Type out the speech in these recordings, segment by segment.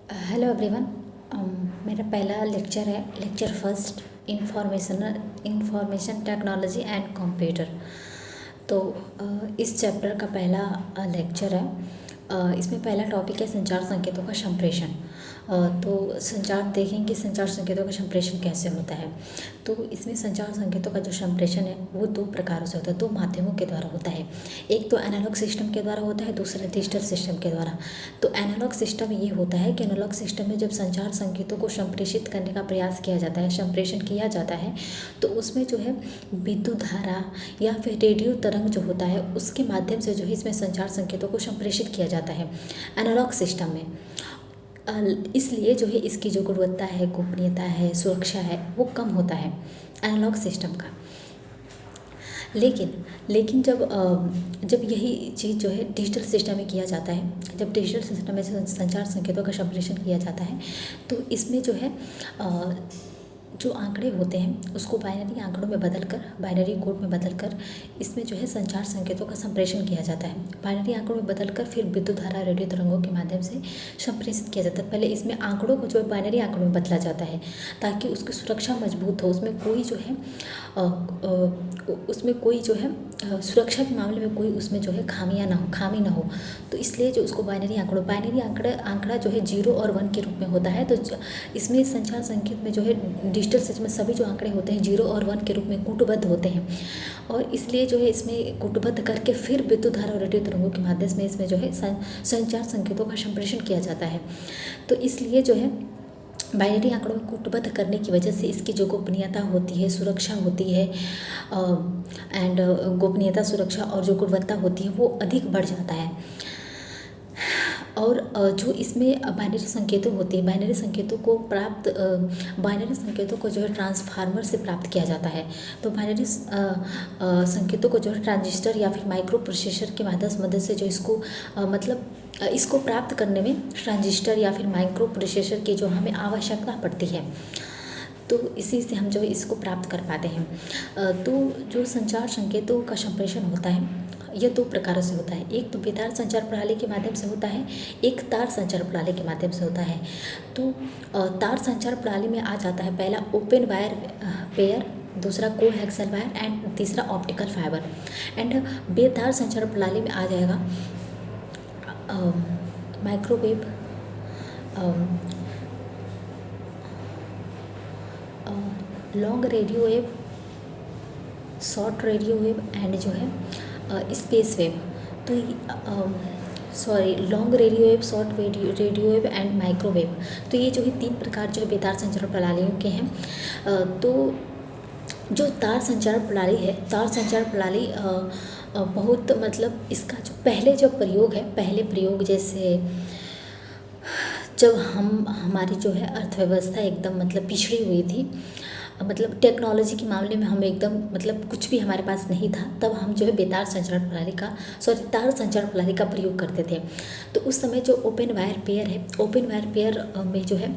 Hello everyone. मेरा पहला lecture है, lecture first, information technology and computer. तो इस चैप्टर का पहला लेक्चर है। इसमें पहला टॉपिक है संचार संकेतों का संप्रेषण। तो संचार देखेंगे, संचार संकेतों का संप्रेषण कैसे होता है। तो इसमें संचार संकेतों का जो संप्रेषण है वो दो प्रकारों से होता है, दो माध्यमों के द्वारा होता है। एक तो एनालॉग सिस्टम के द्वारा होता है, दूसरा डिजिटल सिस्टम के द्वारा। तो एनालॉग सिस्टम ये होता है कि एनालॉग सिस्टम में जब संचार संकेतों को संप्रेषित करने का प्रयास किया जाता है, संप्रेषण किया जाता है, तो उसमें जो है विद्युत धारा या फिर रेडियो तरंग जो होता है उसके माध्यम से जो है इसमें संचार संकेतों को संप्रेषित किया जाता है एनालॉग सिस्टम में। इसलिए जो है इसकी जो गुणवत्ता है, गोपनीयता है, सुरक्षा है, वो कम होता है एनालॉग सिस्टम का। लेकिन जब यही चीज़ जो है डिजिटल सिस्टम में किया जाता है, जब डिजिटल सिस्टम में संचार संकेतों का संप्रेषण किया जाता है, तो इसमें जो है जो आंकड़े होते हैं उसको बाइनरी आंकड़ों में बदलकर, बाइनरी कोड में बदलकर इसमें जो है संचार संकेतों का संप्रेषण किया जाता है। बाइनरी आंकड़ों में बदलकर फिर विद्युत धारा, रेडियो तरंगों के माध्यम से संप्रेषित किया जाता है। पहले इसमें आंकड़ों को जो है बाइनरी आंकड़ों में बदला जाता है ताकि उसकी सुरक्षा मजबूत हो, उसमें कोई जो है सुरक्षा के मामले में कोई उसमें जो है खामी ना हो। तो इसलिए जो उसको बाइनरी आंकड़ा जो है 0 और 1 के रूप में होता है। तो इसमें संचार संकेत में जो है डिजिटल सिस्टम में सभी जो आंकड़े होते हैं 0 और 1 के रूप में कूटबद्ध होते हैं, और इसलिए जो है इसमें कूटबद्ध करके फिर विद्युत धारा और रेडियो तरंगों के माध्यम से इसमें जो है संचार संकेतों का संप्रेषण किया जाता है। तो इसलिए जो है बाइनरी आंकड़ों में कूटबद्ध करने की वजह से इसकी जो गोपनीयता होती है, सुरक्षा होती है एंड गोपनीयता, सुरक्षा और जो गुणवत्ता होती है वो अधिक बढ़ जाता है। और जो इसमें बाइनरी संकेतों होती है, बाइनरी संकेतों को जो है ट्रांसफार्मर से प्राप्त किया जाता है। तो बाइनरी संकेतों को जो है ट्रांजिस्टर या फिर माइक्रो प्रोसेसर के मदद से जो इसको प्राप्त करने में ट्रांजिस्टर या फिर माइक्रो प्रोसेसर की जो हमें आवश्यकता पड़ती है, तो इसी से हम जो इसको प्राप्त कर पाते हैं। तो जो संचार संकेतों का संप्रेषण होता है यह दो प्रकारों से होता है। एक तो बेतार संचार प्रणाली के माध्यम से होता है, एक तार संचार प्रणाली के माध्यम से होता है। तो तार संचार प्रणाली में आ जाता है पहला ओपन वायर पेयर, दूसरा कोएक्सियल वायर एंड तीसरा ऑप्टिकल फाइबर। एंड बेतार संचार प्रणाली में आ जाएगा microwave, long radio wave, short radio wave and जो है स्पेस वेव। तो long radio wave, short radio wave and microwave. तो ये जो है 3 प्रकार जो है बेतार संचार प्रणालियों के हैं। तो जो तार संचार प्रणाली है, तार संचार प्रणाली बहुत इसका जो पहले प्रयोग जैसे जब हमारी जो है अर्थव्यवस्था एकदम पिछड़ी हुई थी, टेक्नोलॉजी के मामले में हम एकदम कुछ भी हमारे पास नहीं था, तब हम जो है तार संचार प्रणाली का प्रयोग करते थे। तो उस समय जो ओपन वायर पेयर है, ओपन वायर पेयर में जो है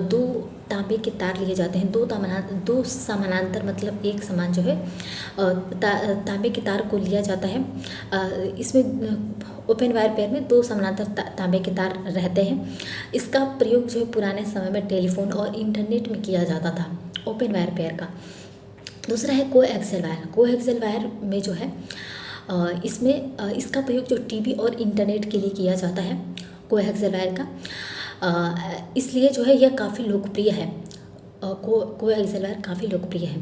2 तांबे के तार लिए जाते हैं, 2 समानांतर एक समान जो है तांबे के तार को लिया जाता है। इसमें ओपन वायर पेयर में 2 समानांतर तांबे के तार रहते हैं। इसका प्रयोग जो है पुराने समय में टेलीफोन और इंटरनेट में किया जाता था, ओपन वायर पेयर का। दूसरा है कोएक्सियल वायर। कोएक्सियल वायर में जो है इसमें इसका प्रयोग जो टीवी और इंटरनेट के लिए किया जाता है, कोएक्सियल वायर का। इसलिए जो है यह काफ़ी लोकप्रिय है, कोएक्सियल वायर काफ़ी लोकप्रिय है।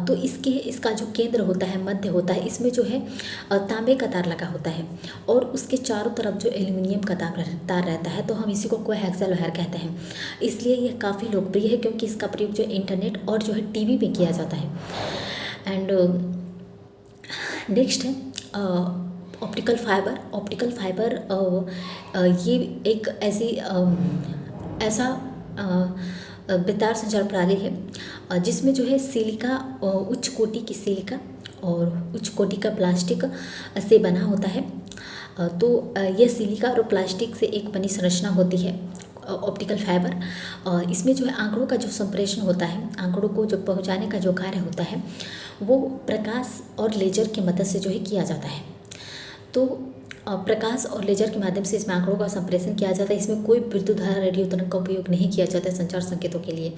तो इसका जो केंद्र होता है, मध्य होता है, इसमें जो है तांबे का तार लगा होता है और उसके चारों तरफ जो एल्युमिनियम का तार रहता है, तो हम इसी को कोएक्सियल वायर कहते हैं। इसलिए यह काफ़ी लोकप्रिय है क्योंकि इसका प्रयोग जो इंटरनेट और जो है टीवी में किया जाता है। एंड नेक्स्ट है ऑप्टिकल फाइबर। ऑप्टिकल फाइबर ये एक ऐसा बेतार संचार प्रणाली है जिसमें जो है सिलिका, उच्च कोटि की सिलिका और उच्च कोटि का प्लास्टिक से बना होता है। तो यह सिलिका और प्लास्टिक से एक बनी संरचना होती है ऑप्टिकल फाइबर। इसमें जो है आंकड़ों का जो संप्रेषण होता है, आंकड़ों को जो पहुंचाने का जो कार्य होता है वो प्रकाश और लेजर की मदद से जो है किया जाता है। तो प्रकाश और लेजर के माध्यम से इसमें आंकड़ों का संप्रेषण किया जाता है। इसमें कोई विद्युत धारा रेडियो तरंग का उपयोग नहीं किया जाता है संचार संकेतों के लिए।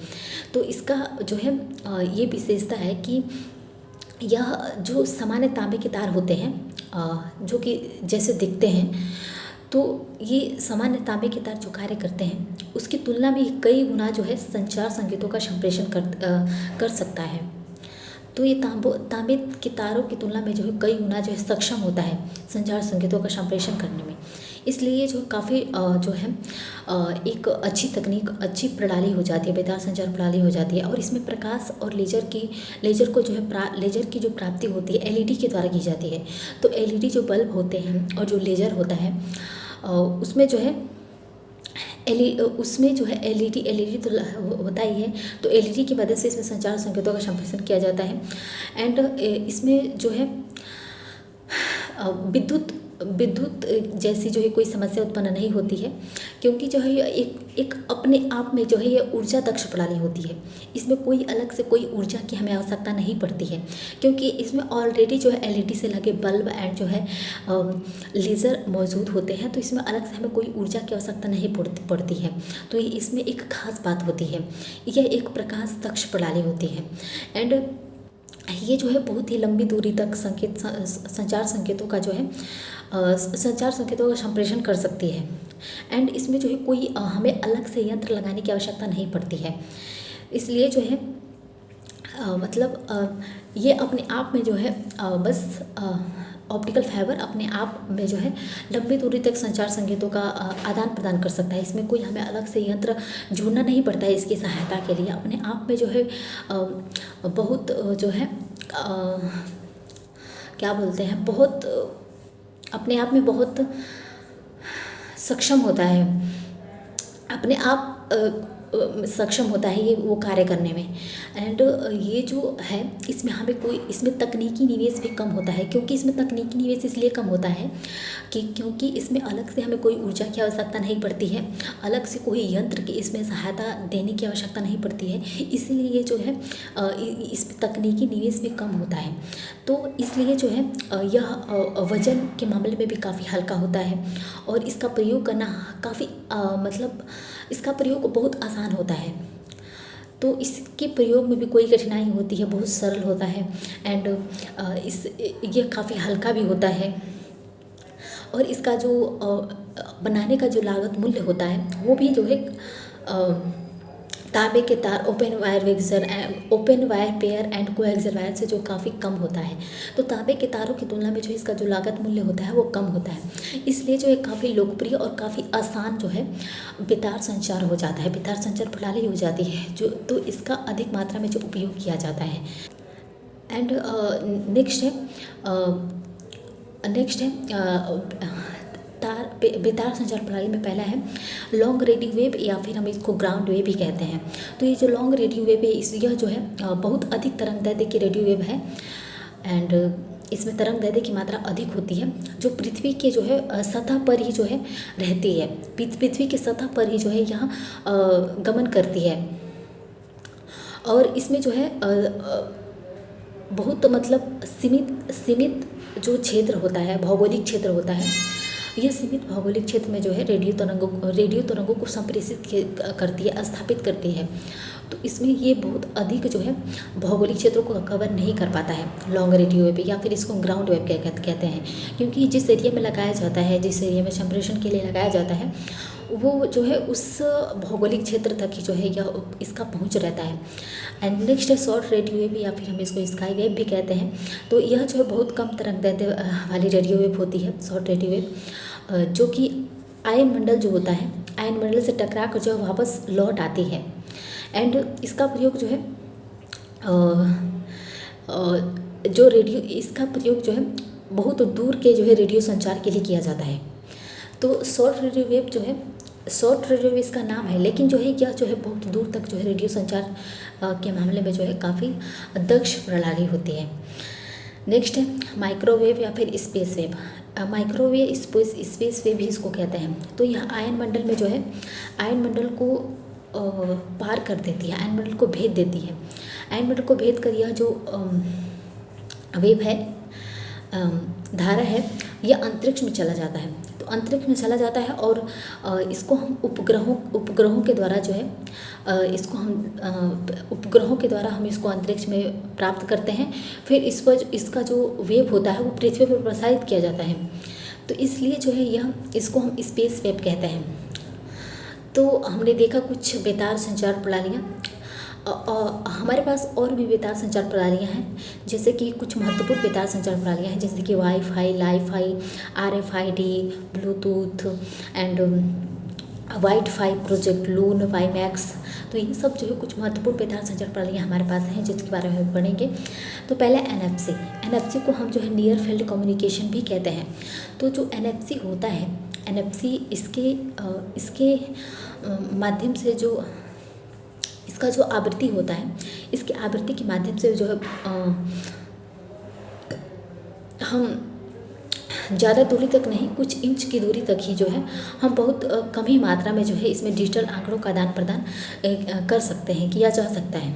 तो इसका जो है ये विशेषता है कि यह जो सामान्य तांबे के तार होते हैं जो कि जैसे दिखते हैं, तो ये सामान्य तांबे के तार जो कार्य करते हैं उसकी तुलना में कई गुना जो है संचार संकेतों का संप्रेषण कर सकता है। तो ये तांबे के तारों की तुलना में जो है कई गुना जो है सक्षम होता है संचार संकेतों का संप्रेषण करने में। इसलिए ये जो काफ़ी जो है एक अच्छी तकनीक, अच्छी प्रणाली हो जाती है, बेतार संचार प्रणाली हो जाती है। और इसमें प्रकाश और लेजर को जो है लेजर की जो प्राप्ति होती है एलईडी के द्वारा की जाती है। तो एलईडी जो बल्ब होते हैं और जो लेजर होता है उसमें जो है उसमें जो है एलईडी तो होता ही है। तो एलईडी की मदद से इसमें संचार संकेतों का संप्रेषण किया जाता है। एंड इसमें जो है विद्युत जैसी जो है कोई समस्या उत्पन्न नहीं होती है, क्योंकि जो है एक अपने आप में जो है ये ऊर्जा दक्ष प्रणाली होती है। इसमें कोई अलग से कोई ऊर्जा की हमें आवश्यकता नहीं पड़ती है, क्योंकि इसमें ऑलरेडी जो है एलईडी से लगे बल्ब एंड जो है लेज़र मौजूद होते हैं। तो इसमें अलग से हमें कोई ऊर्जा की आवश्यकता नहीं पड़ती है। तो ये इसमें एक खास बात होती है, यह एक प्रकाश दक्ष प्रणाली होती है। एंड ये जो है बहुत ही लंबी दूरी तक संचार संकेतों का जो है संचार संकेतों का संप्रेषण कर सकती है। एंड इसमें जो है कोई हमें अलग से यंत्र लगाने की आवश्यकता नहीं पड़ती है। इसलिए जो है मतलब ये अपने आप में जो है बस ऑप्टिकल फाइबर अपने आप में जो है लंबी दूरी तक संचार संकेतों का आदान प्रदान कर सकता है। इसमें कोई हमें अलग से यंत्र जोड़ना नहीं पड़ता है इसकी सहायता के लिए। अपने आप में जो है बहुत जो है क्या बोलते हैं, बहुत अपने आप में बहुत सक्षम होता है, अपने आप सक्षम होता है ये वो कार्य करने में। एंड ये जो है इसमें तकनीकी निवेश भी कम होता है। क्योंकि इसमें तकनीकी निवेश इसलिए कम होता है कि क्योंकि इसमें अलग से हमें कोई ऊर्जा की आवश्यकता नहीं पड़ती है, अलग से कोई यंत्र की इसमें सहायता देने की आवश्यकता नहीं पड़ती है। इसलिए ये जो है इसमें तकनीकी निवेश भी कम होता है। तो इसलिए जो है यह वजन के मामले में भी काफ़ी हल्का होता है और इसका प्रयोग करना काफ़ी मतलब इसका प्रयोग बहुत आसान होता है। तो इसके प्रयोग में भी कोई कठिनाई होती है, बहुत सरल होता है। एंड ये काफ़ी हल्का भी होता है। और इसका जो बनाने का जो लागत मूल्य होता है वो भी जो है तांबे के तार, open wire pair and coaxial wire से जो काफ़ी कम होता है। तो तांबे के तारों की तुलना में जो इसका जो लागत मूल्य होता है वो कम होता है। इसलिए जो है काफ़ी लोकप्रिय और काफ़ी आसान जो है बेतार संचार हो जाता है, बेतार संचार प्रणाली हो जाती है जो। तो इसका अधिक मात्रा में जो उपयोग किया जाता है। एंड नेक्स्ट है बेतार संचार प्रणाली में पहला है लॉन्ग रेडियो वेव, या फिर हम इसको ग्राउंड वेव भी कहते हैं। तो ये जो लॉन्ग रेडियो वेव है यह जो है बहुत अधिक तरंगदैर्ध्य की रेडियो वेव है। एंड इसमें तरंगदैर्ध्य की मात्रा अधिक होती है, जो पृथ्वी के जो है सतह पर ही जो है रहती है। पृथ्वी के सतह पर ही जो है यहाँ गमन करती है। और इसमें जो है बहुत मतलब सीमित जो क्षेत्र होता है, भौगोलिक क्षेत्र होता है, यह सीमित भौगोलिक क्षेत्र में जो है रेडियो तरंगों को संप्रेषित करती है, स्थापित करती है। तो इसमें ये बहुत अधिक जो है भौगोलिक क्षेत्रों को कवर नहीं कर पाता है लॉन्ग रेडियो वेव, या फिर इसको ग्राउंड वेव कहते हैं। क्योंकि जिस एरिया में लगाया जाता है, जिस एरिया में संप्रेषण के लिए लगाया जाता है, वो जो है उस भौगोलिक क्षेत्र तक ही जो है यह इसका पहुंच रहता है। एंड नेक्स्ट है शॉर्ट रेडियो वेव, या फिर हम इसको स्काई वेव भी कहते हैं। तो यह जो है बहुत कम तरंगदैर्ध्य वाली रेडियो वेव होती है, शॉर्ट रेडियो वेव, जो कि आयन मंडल जो होता है, आयन मंडल से टकरा कर जो वापस लौट आती है। एंड इसका प्रयोग जो है इसका प्रयोग जो है बहुत दूर के जो है रेडियो संचार के लिए किया जाता है। तो शॉर्ट रेडियो वेव जो है, शॉर्ट रेडियो वेव इसका नाम है, लेकिन जो है यह जो है बहुत दूर तक जो है रेडियो संचार के मामले में जो है काफ़ी दक्ष प्रणाली होती है। नेक्स्ट है माइक्रोवेव या फिर space wave. Microwave space wave भी इसको कहते हैं। तो यह आयन मंडल में जो है आयन मंडल को पार कर देती है, आयन मंडल को भेद देती है। आयन मंडल को भेद कर यह जो वेव है, धारा है, यह अंतरिक्ष में चला जाता है। तो अंतरिक्ष में चला जाता है और इसको हम उपग्रहों के द्वारा जो है इसको हम उपग्रहों के द्वारा हम इसको अंतरिक्ष में प्राप्त करते हैं। फिर इस पर इसका जो वेव होता है वो पृथ्वी पर प्रसारित किया जाता है। तो इसलिए जो है यह इसको हम स्पेस वेव कहते हैं। तो हमने देखा कुछ बेतार संचार प्रणालियाँ। हमारे पास और भी बेतार संचार प्रणालियाँ हैं, जैसे कि कुछ महत्वपूर्ण बेतार संचार प्रणालियाँ हैं, जैसे कि WiFi, LiFi, RFID, bluetooth and WhiteFi project, Loon, WiMAX. तो ये सब जो है कुछ महत्वपूर्ण बेतार संचार प्रणालियाँ हमारे पास हैं, जिसके बारे में पढ़ेंगे। तो पहले NFC को हम जो है नियर फील्ड कम्युनिकेशन भी कहते हैं। तो जो NFC होता है, NFC इसके माध्यम से जो इसका जो आवृत्ति होता है, इसकी आवृत्ति के माध्यम से जो है हम ज़्यादा दूरी तक नहीं, कुछ इंच की दूरी तक ही जो है हम बहुत कम ही मात्रा में जो है इसमें डिजिटल आंकड़ों का आदान प्रदान कर सकते हैं, किया जा सकता है।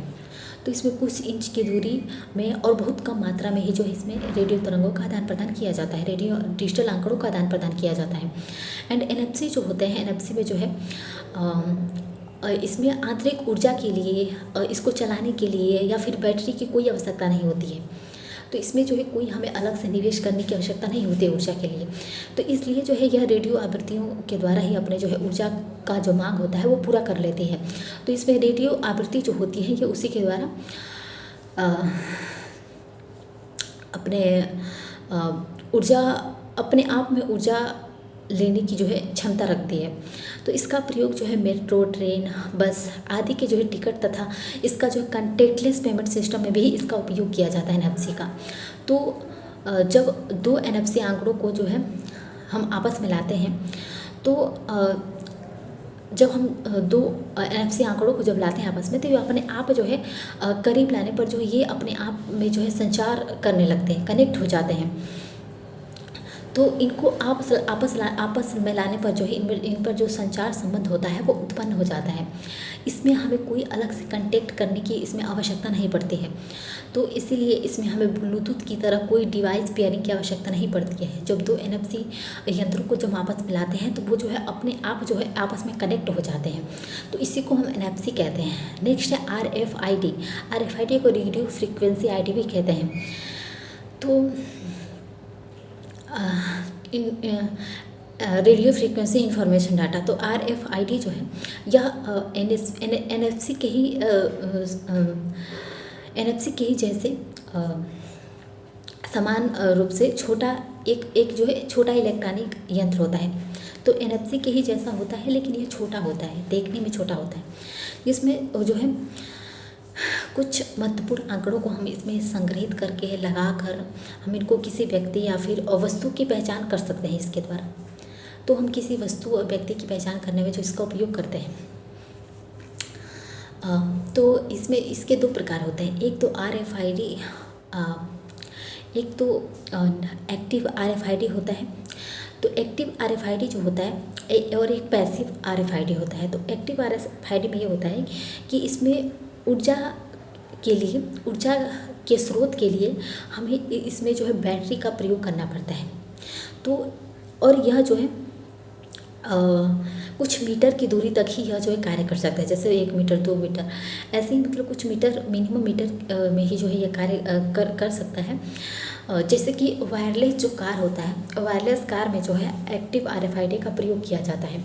तो इसमें कुछ इंच की दूरी में और बहुत कम मात्रा में ही जो है इसमें रेडियो तरंगों का आदान प्रदान किया जाता है, रेडियो डिजिटल आंकड़ों का आदान प्रदान किया जाता है। एंड NFC जो होते हैं, NFC में जो है इसमें आंतरिक ऊर्जा के लिए, इसको चलाने के लिए या फिर बैटरी की कोई आवश्यकता नहीं होती है। तो इसमें जो है कोई हमें अलग से निवेश करने की आवश्यकता नहीं होती है ऊर्जा के लिए। तो इसलिए जो है यह रेडियो आवृत्तियों के द्वारा ही अपने जो है ऊर्जा का जो मांग होता है वो पूरा कर लेती है। तो इसमें रेडियो आवृत्ति जो होती है ये उसी के द्वारा अपने ऊर्जा अपने आप में ऊर्जा लेने की जो है क्षमता रखती है। तो इसका प्रयोग जो है मेट्रो, ट्रेन, बस आदि के जो है टिकट तथा इसका जो है कॉन्टैक्टलेस पेमेंट सिस्टम में भी इसका उपयोग किया जाता है NFC का। तो जब दो NFC आंकड़ों को जो है हम आपस में लाते हैं, तो जब हम दो NFC आंकड़ों को जब लाते हैं आपस में, तो ये अपने आप जो है करीब लाने पर जो है ये अपने आप में जो है संचार करने लगते हैं, कनेक्ट हो जाते हैं। तो इनको आपस में लाने पर जो है इन पर जो संचार संबंध होता है वो उत्पन्न हो जाता है। इसमें हमें कोई अलग से कांटेक्ट करने की इसमें आवश्यकता नहीं पड़ती है। तो इसीलिए इसमें हमें ब्लूटूथ की तरह कोई डिवाइस पेयरिंग की आवश्यकता नहीं पड़ती है। जब दो NFC यंत्रों को जब आपस में लाते हैं तो वो जो है अपने आप जो है आपस में कनेक्ट हो जाते हैं। तो इसी को हम NFC कहते हैं। नेक्स्ट है RFID को रेडियो फ्रीक्वेंसी ID भी कहते हैं। तो रेडियो फ्रीक्वेंसी इंफॉर्मेशन डाटा, तो RFID जो है यह NFC के ही जैसे समान रूप से छोटा एक जो है छोटा इलेक्ट्रॉनिक यंत्र होता है। तो NFC के ही जैसा होता है, लेकिन ये छोटा होता है, देखने में छोटा होता है, जिसमें जो है कुछ महत्वपूर्ण आंकड़ों को हम इसमें संग्रहित करके लगा कर हम इनको किसी व्यक्ति या फिर वस्तु की पहचान कर सकते हैं इसके द्वारा। तो हम किसी वस्तु और व्यक्ति की पहचान करने में जो इसका उपयोग करते हैं, तो इसमें इसके दो प्रकार होते हैं। एक तो RFID, एक तो एक्टिव RFID होता है। तो एक्टिव RFID जो होता है और एक पैसिव RFID होता है। तो एक्टिव RFID में ये होता है कि इसमें ऊर्जा के स्रोत के लिए हमें इसमें जो है बैटरी का प्रयोग करना पड़ता है। तो और यह जो है कुछ मीटर की दूरी तक ही यह जो है कार्य कर सकता है, जैसे 1 मीटर 2 मीटर ऐसे ही, मतलब कुछ मीटर, मिनिमम मीटर में ही जो है यह कार्य कर सकता है। जैसे कि वायरलेस जो कार होता है, वायरलेस कार में जो है एक्टिव RFID का प्रयोग किया जाता है।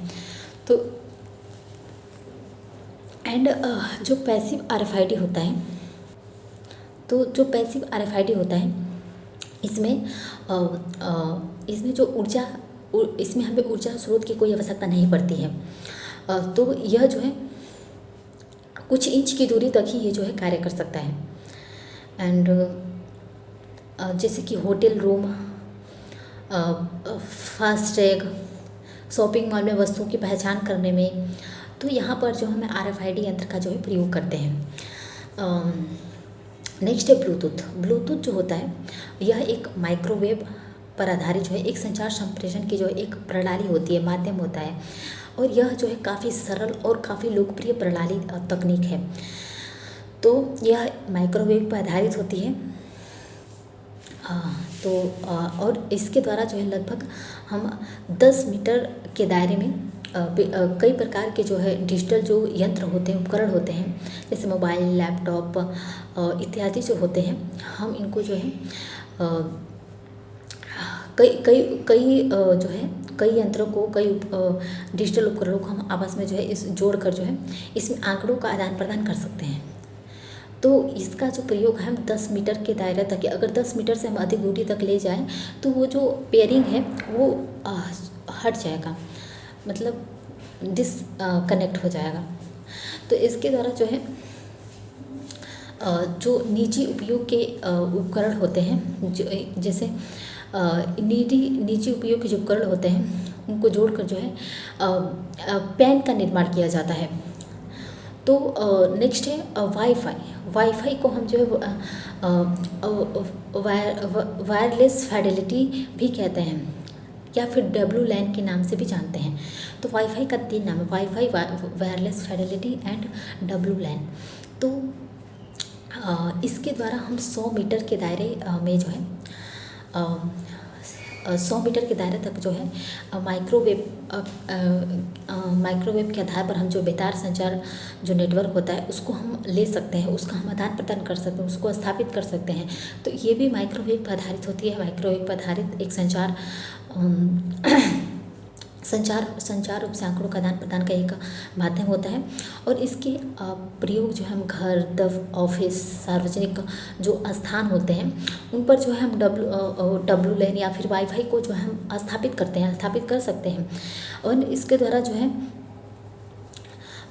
तो एंड जो पैसिव RFID होता है, तो जो पैसिव RFID होता है इसमें जो ऊर्जा, इसमें हमें ऊर्जा स्रोत की कोई आवश्यकता नहीं पड़ती है। तो यह जो है कुछ इंच की दूरी तक ही ये जो है कार्य कर सकता है। एंड जैसे कि hotel room, FASTag, shopping mall में वस्तुओं की पहचान करने में, तो यहाँ पर जो हमें RFID यंत्र का जो है प्रयोग करते हैं। नेक्स्ट है ब्लूटूथ जो होता है यह एक माइक्रोवेव पर आधारित जो है एक संचार संप्रेषण की जो एक प्रणाली होती है, माध्यम होता है। और यह जो है काफ़ी सरल और काफ़ी लोकप्रिय प्रणाली तकनीक है। तो यह माइक्रोवेव पर आधारित होती है तो और इसके द्वारा जो है लगभग हम 10 मीटर के दायरे में कई प्रकार के जो है डिजिटल जो यंत्र होते हैं, उपकरण होते हैं, जैसे मोबाइल, लैपटॉप इत्यादि जो होते हैं, हम इनको जो है कई कई कई जो है कई यंत्रों को, कई डिजिटल उपकरणों को हम आपस में जो है इस जोड़कर जो है इसमें आंकड़ों का आदान प्रदान कर सकते हैं। तो इसका जो प्रयोग है हम 10 मीटर के दायरे तक, अगर 10 मीटर से हम अधिक दूरी तक ले जाएं तो वो जो पेयरिंग है वो हट जाएगा, मतलब कनेक्ट हो जाएगा। तो इसके द्वारा जो है जो निजी उपयोग के उपकरण होते हैं, जैसे निजी उपयोग के जो उपकरण होते हैं उनको जोड़कर जो है पैन का निर्माण किया जाता है। तो नेक्स्ट है वाईफाई को हम जो है वायरलेस फिडेलिटी भी कहते हैं, या फिर WLAN के नाम से भी जानते हैं। तो वाईफाई का 3 नाम है, wifi, wireless Fidelity and WLAN। तो इसके द्वारा हम 100 मीटर के दायरे में जो है 100 मीटर के दायरे तक जो है माइक्रोवेव के आधार पर हम जो बेतार संचार जो नेटवर्क होता है उसको हम ले सकते हैं, उसका हम आदान प्रदान कर सकते हैं, उसको स्थापित कर सकते हैं। तो ये भी माइक्रोवेव पर आधारित होती है। माइक्रोवेव पर आधारित एक संचार रूप से आंकड़ों का आदान प्रदान का एक माध्यम होता है। और इसके प्रयोग जो हम घर, ऑफिस, सार्वजनिक जो स्थान होते हैं उन पर जो है हम WLAN या फिर वाईफाई को जो है हम स्थापित कर सकते हैं। और इसके द्वारा जो है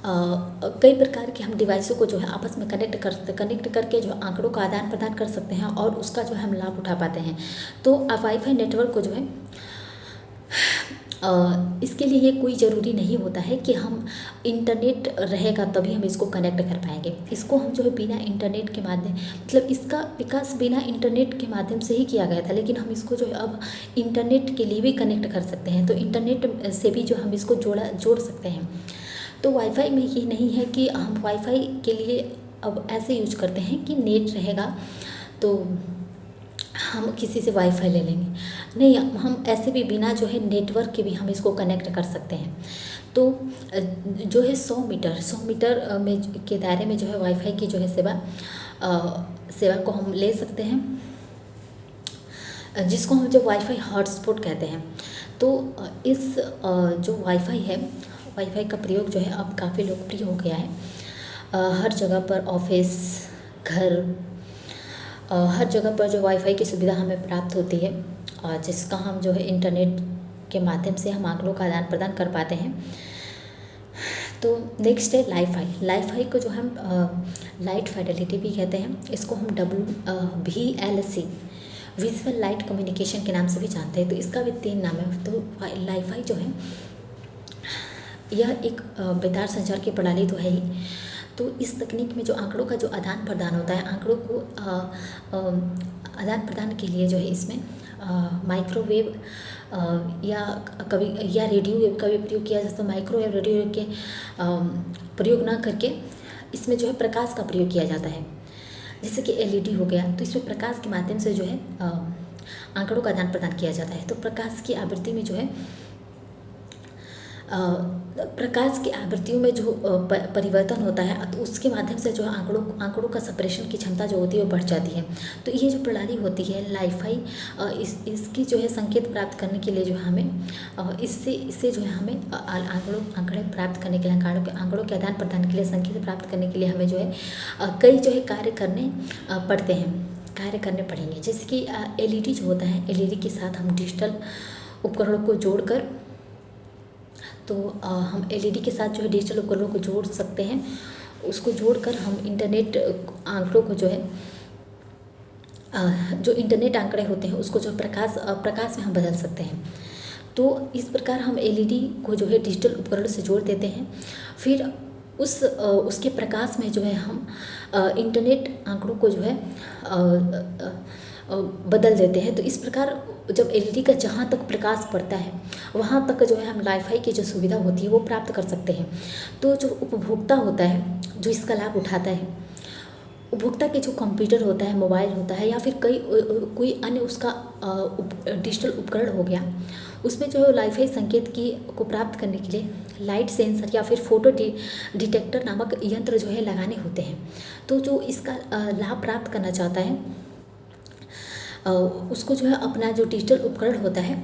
कई प्रकार के हम डिवाइसों को जो है आपस में कनेक्ट करके जो आंकड़ों का आदान प्रदान कर सकते हैं और उसका जो है हम लाभ उठा पाते हैं। तो वाईफाई नेटवर्क को जो है इसके लिए ये कोई ज़रूरी नहीं होता है कि हम इंटरनेट रहेगा तभी हम इसको कनेक्ट कर पाएंगे। इसको हम जो है बिना इंटरनेट के माध्यम, मतलब इसका विकास बिना इंटरनेट के माध्यम से ही किया गया था, लेकिन हम इसको जो है अब इंटरनेट के लिए भी कनेक्ट कर सकते हैं। तो इंटरनेट से भी जो हम इसको जोड़ सकते हैं। तो वाईफाई में ये नहीं है कि हम वाईफाई के लिए अब ऐसे यूज करते हैं कि नेट रहेगा तो हम किसी से वाईफाई ले लेंगे, नहीं, हम ऐसे भी बिना जो है नेटवर्क के भी हम इसको कनेक्ट कर सकते हैं। तो जो है 100 मीटर में के दायरे में जो है वाईफाई की जो है सेवा को हम ले सकते हैं, जिसको हम जो वाईफाई हॉटस्पॉट कहते हैं। तो इस जो वाईफाई है, वाईफाई का प्रयोग जो है अब काफ़ी लोकप्रिय हो गया है। हर जगह पर, ऑफिस, घर, हर जगह पर जो वाईफाई की सुविधा हमें प्राप्त होती है, जिसका हम जो है इंटरनेट के माध्यम से हम आंकड़ों का आदान प्रदान कर पाते हैं। तो नेक्स्ट है लाईफाई को जो हम लाइट फाइडेलिटी भी कहते हैं। इसको हम VLC, विजुअल लाइट कम्युनिकेशन के नाम से भी जानते हैं। तो इसका भी 3 नाम है। तो लाईफाई जो है यह एक बेतार संचार की प्रणाली तो है ही। तो इस तकनीक में जो आंकड़ों का जो आदान प्रदान होता है, आंकड़ों को आदान प्रदान के लिए जो है इसमें माइक्रोवेव या रेडियो वेव का भी प्रयोग किया जाता है। माइक्रोवेव, रेडियो वेव के प्रयोग ना करके इसमें जो है प्रकाश का प्रयोग किया जाता है, जैसे कि LED हो गया। तो इसमें प्रकाश के माध्यम से जो है आंकड़ों का आदान प्रदान किया जाता है। तो प्रकाश की आवृत्ति में जो है प्रकाश की आवृत्तियों में जो परिवर्तन होता है, तो उसके माध्यम से जो है आंकड़ों का सप्रेशन की क्षमता जो होती है वो बढ़ जाती है। तो ये जो प्रणाली होती है लाईफाई, इसकी जो है संकेत प्राप्त करने के लिए जो हमें इससे जो है हमें आंकड़े प्राप्त करने के लिए, आंकड़ों के आदान प्रदान के लिए, संकेत प्राप्त करने के लिए हमें जो है कई जो है कार्य करने पड़ेंगे। जैसे कि LED जो होता है, LED के साथ हम डिजिटल उपकरणों को जोड़कर, तो हम LED के साथ जो है डिजिटल उपकरणों को जोड़ सकते हैं। उसको जोड़कर हम इंटरनेट आंकड़ों को जो है जो इंटरनेट आंकड़े होते हैं उसको जो प्रकाश में हम बदल सकते हैं। तो इस प्रकार हम LED को जो है डिजिटल उपकरण से जोड़ देते हैं। फिर उसके प्रकाश में जो है हम इंटरनेट आंकड़ों को जो है बदल देते हैं। तो इस प्रकार जब LED का जहाँ तक प्रकाश पड़ता है वहाँ तक जो है हम लाईफाई की जो सुविधा होती है वो प्राप्त कर सकते हैं। तो जो उपभोक्ता होता है, जो इसका लाभ उठाता है, उपभोक्ता के जो कंप्यूटर होता है, मोबाइल होता है, या फिर कोई अन्य उसका डिजिटल उपकरण हो गया, उसमें जो है वाईफाई संकेत की को प्राप्त करने के लिए लाइट सेंसर या फिर फोटो डिटेक्टर नामक यंत्र जो है लगाने होते हैं। तो जो इसका लाभ प्राप्त करना चाहता है उसको जो है अपना जो डिजिटल उपकरण होता है,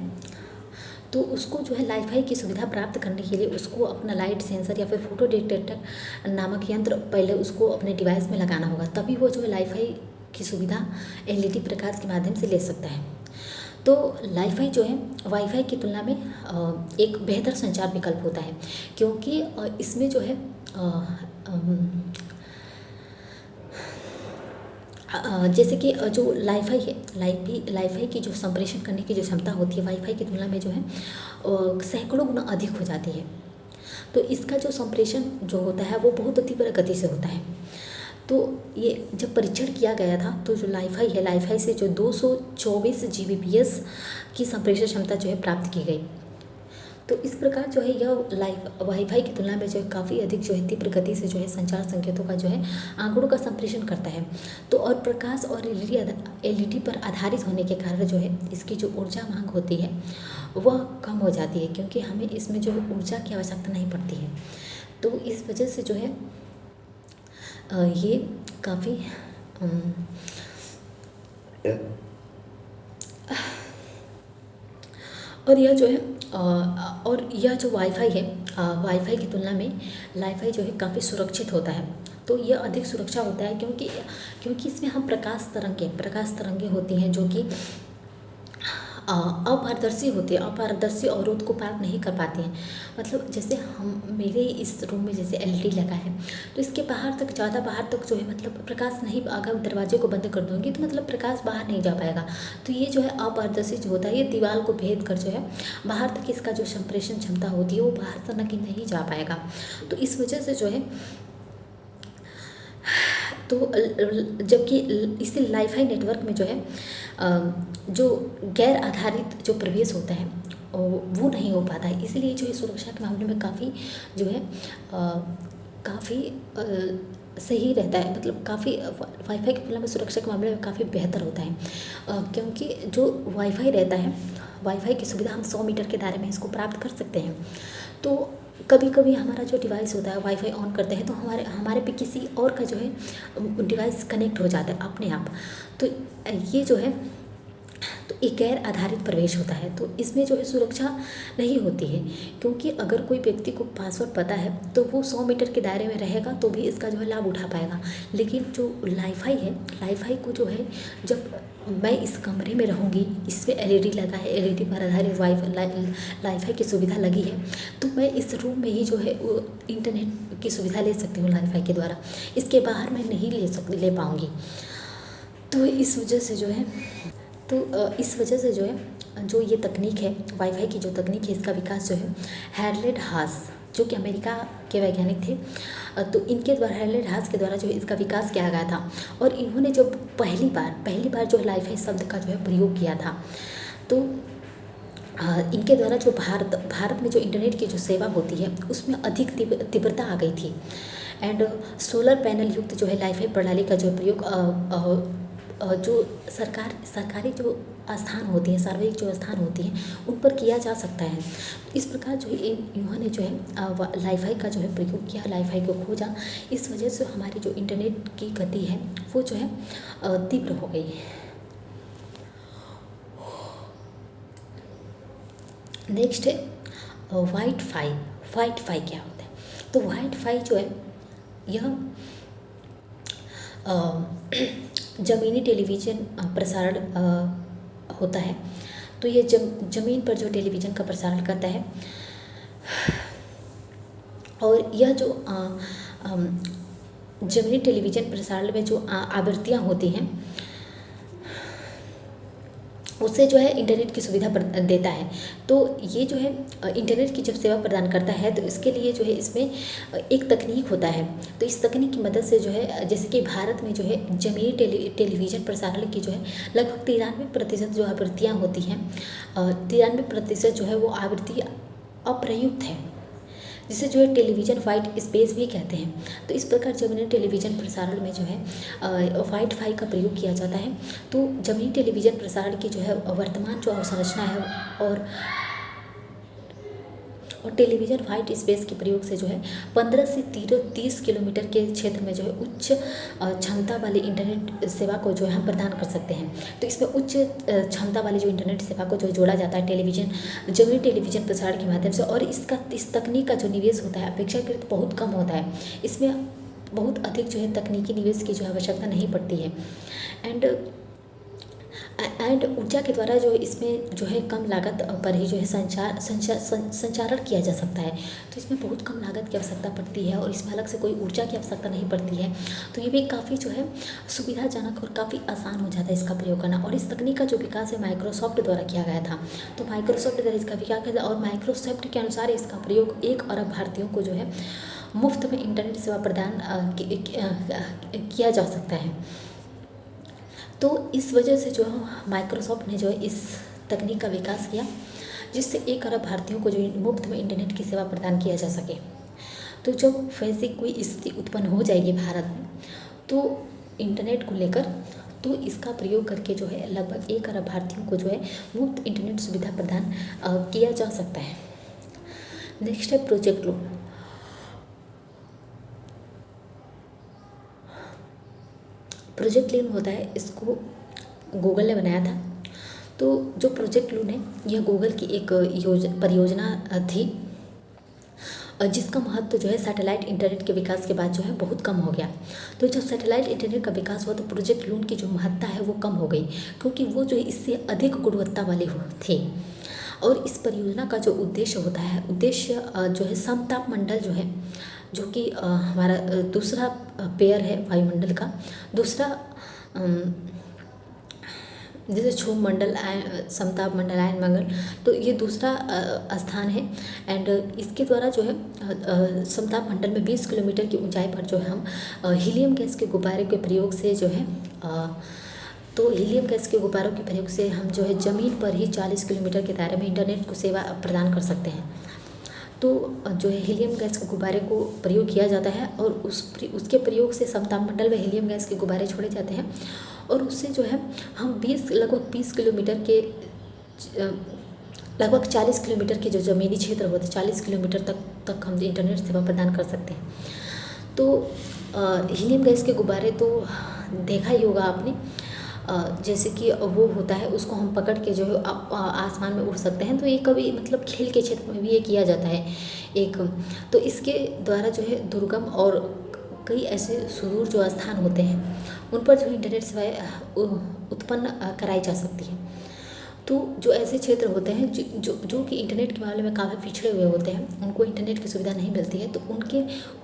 तो उसको जो है वाईफाई की सुविधा प्राप्त करने के लिए उसको अपना लाइट सेंसर या फिर फोटो डिटेक्टर नामक यंत्र पहले उसको अपने डिवाइस में लगाना होगा, तभी वो जो है वाईफाई की सुविधा एलईडी प्रकाश के माध्यम से ले सकता है। तो वाईफाई जो है वाईफाई की तुलना में एक बेहतर संचार विकल्प होता है, क्योंकि इसमें जो है जैसे कि जो वाईफाई है, वाईफाई की जो संप्रेषण करने की जो क्षमता होती है वाईफाई की तुलना में जो है सैकड़ों गुना अधिक हो जाती है। तो इसका जो संप्रेषण जो होता है वो बहुत तीव्र गति से होता है। तो ये जब परीक्षण किया गया था तो जो वाईफाई है, वाईफाई से जो 224 Gbps की संप्रेषण क्षमता जो है प्राप्त की गई। तो इस प्रकार जो है यह वाईफाई की तुलना में जो है काफ़ी अधिक जो है तीव्र गति से जो है संचार संकेतों का जो है आंकड़ों का संप्रेषण करता है। तो और प्रकाश और एलईडी पर आधारित होने के कारण जो है इसकी जो ऊर्जा मांग होती है वह कम हो जाती है, क्योंकि हमें इसमें जो है ऊर्जा की आवश्यकता नहीं पड़ती है। तो इस वजह से जो है ये काफ़ी और यह जो है और यह जो वाईफाई है वाईफाई की तुलना में वाईफाई जो है काफ़ी सुरक्षित होता है। तो यह अधिक सुरक्षा होता है क्योंकि इसमें हम प्रकाश तरंगें होती हैं जो कि अपारदर्शी होती है, अपारदर्शी अवरोध को पार नहीं कर पाती हैं। मतलब जैसे मेरे इस रूम में जैसे एलईडी लगा है, तो इसके ज़्यादा बाहर तक जो है मतलब प्रकाश नहीं, अगर दरवाजे को बंद कर दूँगी तो मतलब प्रकाश बाहर नहीं जा पाएगा। तो ये जो है अपारदर्शी जो होता है ये दीवार को भेद कर जो है बाहर तक इसका जो संप्रेषण क्षमता होती है वो बाहर तक नहीं जा पाएगा। तो इस वजह से जो है तो जबकि इसी वाईफाई नेटवर्क में जो है जो गैर आधारित जो प्रवेश होता है वो नहीं हो पाता है। इसलिए जो है सुरक्षा के मामले में काफ़ी जो है काफ़ी सही रहता है, मतलब काफ़ी वाईफाई की तुलना में सुरक्षा के मामले में काफ़ी बेहतर होता है। क्योंकि जो वाईफाई रहता है, वाईफाई की सुविधा हम 100 मीटर के दायरे में इसको प्राप्त कर सकते हैं। तो कभी कभी हमारा जो डिवाइस होता है वाईफाई ऑन करते हैं तो हमारे पे किसी और का जो है डिवाइस कनेक्ट हो जाता है अपने आप। तो ये जो है तो एक गैर आधारित प्रवेश होता है, तो इसमें जो है सुरक्षा नहीं होती है, क्योंकि अगर कोई व्यक्ति को पासवर्ड पता है तो वो 100 मीटर के दायरे में रहेगा तो भी इसका जो है लाभ उठा पाएगा। लेकिन जो वाईफाई है, वाईफाई को जो है जब मैं इस कमरे में रहूँगी, इस पर एलईडी लगा है, एलईडी पर आधारित वाईफाई की सुविधा लगी है, तो मैं इस रूम में ही जो है इंटरनेट की सुविधा ले सकती हूँ वाईफाई के द्वारा। इसके बाहर मैं नहीं ले पाऊँगी। तो इस वजह से जो है जो ये तकनीक है वाईफाई की जो तकनीक है इसका विकास जो है हैरल्ड हास, जो कि अमेरिका के वैज्ञानिक थे, तो इनके द्वारा हैरल्ड हास के द्वारा जो है इसका विकास किया गया था। और इन्होंने जब पहली बार जो वाईफाई शब्द का जो है प्रयोग किया था, तो इनके द्वारा जो भारत में जो इंटरनेट की जो सेवा होती है उसमें अधिक तीव्रता आ गई थी। एंड सोलर पैनल युक्त जो है वाईफाई प्रणाली का जो प्रयोग जो सरकारी जो स्थान होती हैं, सार्वजनिक जो स्थान होती हैं उन पर किया जा सकता है। इस प्रकार जो है इन्होंने जो है वाईफाई का जो है प्रयोग किया, वाईफाई को खोजा। इस वजह से हमारी जो इंटरनेट की गति है वो जो है तीव्र हो गई है। नेक्स्ट है वाईफाई क्या होता है? तो वाईफाई जो है यह ज़मीनी टेलीविज़न प्रसारण होता है। तो ये ज़मीन पर जो टेलीविज़न का प्रसारण करता है, और यह जो ज़मीनी टेलीविज़न प्रसारण में जो आवृत्तियाँ होती हैं उससे जो है इंटरनेट की सुविधा देता है। तो ये जो है इंटरनेट की जब सेवा प्रदान करता है तो इसके लिए जो है इसमें एक तकनीक होता है। तो इस तकनीक की मदद से जो है जैसे कि भारत में जो है ज़मीनी टेलीविज़न प्रसारण की जो है लगभग 93% जो आवृत्तियाँ होती हैं, 93% जो है वो आवृत्ति अप्रयुक्त है, जिसे जो है टेलीविज़न वाइट स्पेस भी कहते हैं। तो इस प्रकार जमीनी टेलीविज़न प्रसारण में जो है वाईफाई का प्रयोग किया जाता है। तो जमीनी टेलीविज़न प्रसारण की जो है वर्तमान जो अवसंरचना है और टेलीविज़न वाइट स्पेस के प्रयोग से जो है 15 से 30 किलोमीटर के क्षेत्र में जो है उच्च क्षमता वाली इंटरनेट सेवा को जो है हम प्रदान कर सकते हैं। तो इसमें उच्च क्षमता वाली जो इंटरनेट सेवा को जो जोड़ा जाता है जमीनी टेलीविज़न प्रसारण के माध्यम से, और इस तकनीक का जो निवेश होता है अपेक्षाकृत बहुत कम होता है। इसमें बहुत अधिक जो है तकनीकी निवेश की जो आवश्यकता नहीं पड़ती है। एंड ऊर्जा के द्वारा जो इसमें जो है कम लागत पर ही जो है संचारण किया जा सकता है। तो इसमें बहुत कम लागत की आवश्यकता पड़ती है और इसमें अलग से कोई ऊर्जा की आवश्यकता नहीं पड़ती है। तो ये भी काफ़ी जो है सुविधाजनक और काफ़ी आसान हो जाता है इसका प्रयोग करना। और इस तकनीक का जो विकास है माइक्रोसॉफ्ट द्वारा किया गया था। तो माइक्रोसॉफ्ट द्वारा इसका विकास किया और माइक्रोसॉफ्ट के अनुसार इसका प्रयोग 1 अरब भारतीयों को जो है मुफ्त में इंटरनेट सेवा प्रदान किया जा सकता है। तो इस वजह से जो माइक्रोसॉफ्ट ने जो है इस तकनीक का विकास किया जिससे 1 अरब भारतीयों को जो मुफ्त में इंटरनेट की सेवा प्रदान किया जा सके। तो जब वैसी कोई स्थिति उत्पन्न हो जाएगी भारत में तो इंटरनेट को लेकर, तो इसका प्रयोग करके जो है लगभग 1 अरब भारतीयों को जो है मुफ्त इंटरनेट सुविधा प्रदान किया जा सकता है। नेक्स्ट है प्रोजेक्ट लून। प्रोजेक्ट लून होता है, इसको गूगल ने बनाया था। तो जो प्रोजेक्ट लून है यह गूगल की एक परियोजना थी जिसका महत्व जो है सैटेलाइट इंटरनेट के विकास के बाद जो है बहुत कम हो गया। तो जब सैटेलाइट इंटरनेट का विकास हुआ तो प्रोजेक्ट लून की जो महत्ता है वो कम हो गई, क्योंकि वो जो है इससे अधिक गुणवत्ता वाली थी। और इस परियोजना का जो उद्देश्य होता है, जो है समताप मंडल जो है, जो कि हमारा दूसरा पेयर है वायुमंडल का, दूसरा जैसे क्षोभ मंडल समताप मंडल आयन मंगल, तो ये दूसरा स्थान है। एंड इसके द्वारा जो है समताप मंडल में 20 किलोमीटर की ऊंचाई पर जो है हम हीलियम गैस के गुब्बारे के प्रयोग से जो है तो हीलियम गैस के गुब्बारों के प्रयोग से हम जो है ज़मीन पर ही 40 किलोमीटर के दायरे में इंटरनेट को सेवा प्रदान कर सकते हैं। तो जो है हीलियम गैस के गुब्बारे को प्रयोग किया जाता है और उसके प्रयोग से समताप मंडल में हीलियम गैस के गुब्बारे छोड़े जाते हैं और उससे जो है हम लगभग 20 किलोमीटर के लगभग 40 किलोमीटर के जो ज़मीनी क्षेत्र होते हैं 40 किलोमीटर तक हम इंटरनेट सेवा प्रदान कर सकते हैं। तो हीलियम गैस के गुब्बारे तो देखा ही होगा आपने, जैसे कि वो होता है उसको हम पकड़ के जो है आसमान में उड़ सकते हैं। तो ये कभी मतलब खेल के क्षेत्र में भी ये किया जाता है एक। तो इसके द्वारा जो है दुर्गम और कई ऐसे सुदूर जो स्थान होते हैं उन पर जो इंटरनेट सेवाएं उत्पन्न कराई जा सकती है। तो जो ऐसे क्षेत्र होते हैं जो कि इंटरनेट के मामले में काफ़ी पिछड़े हुए होते हैं, उनको इंटरनेट की सुविधा नहीं मिलती है, तो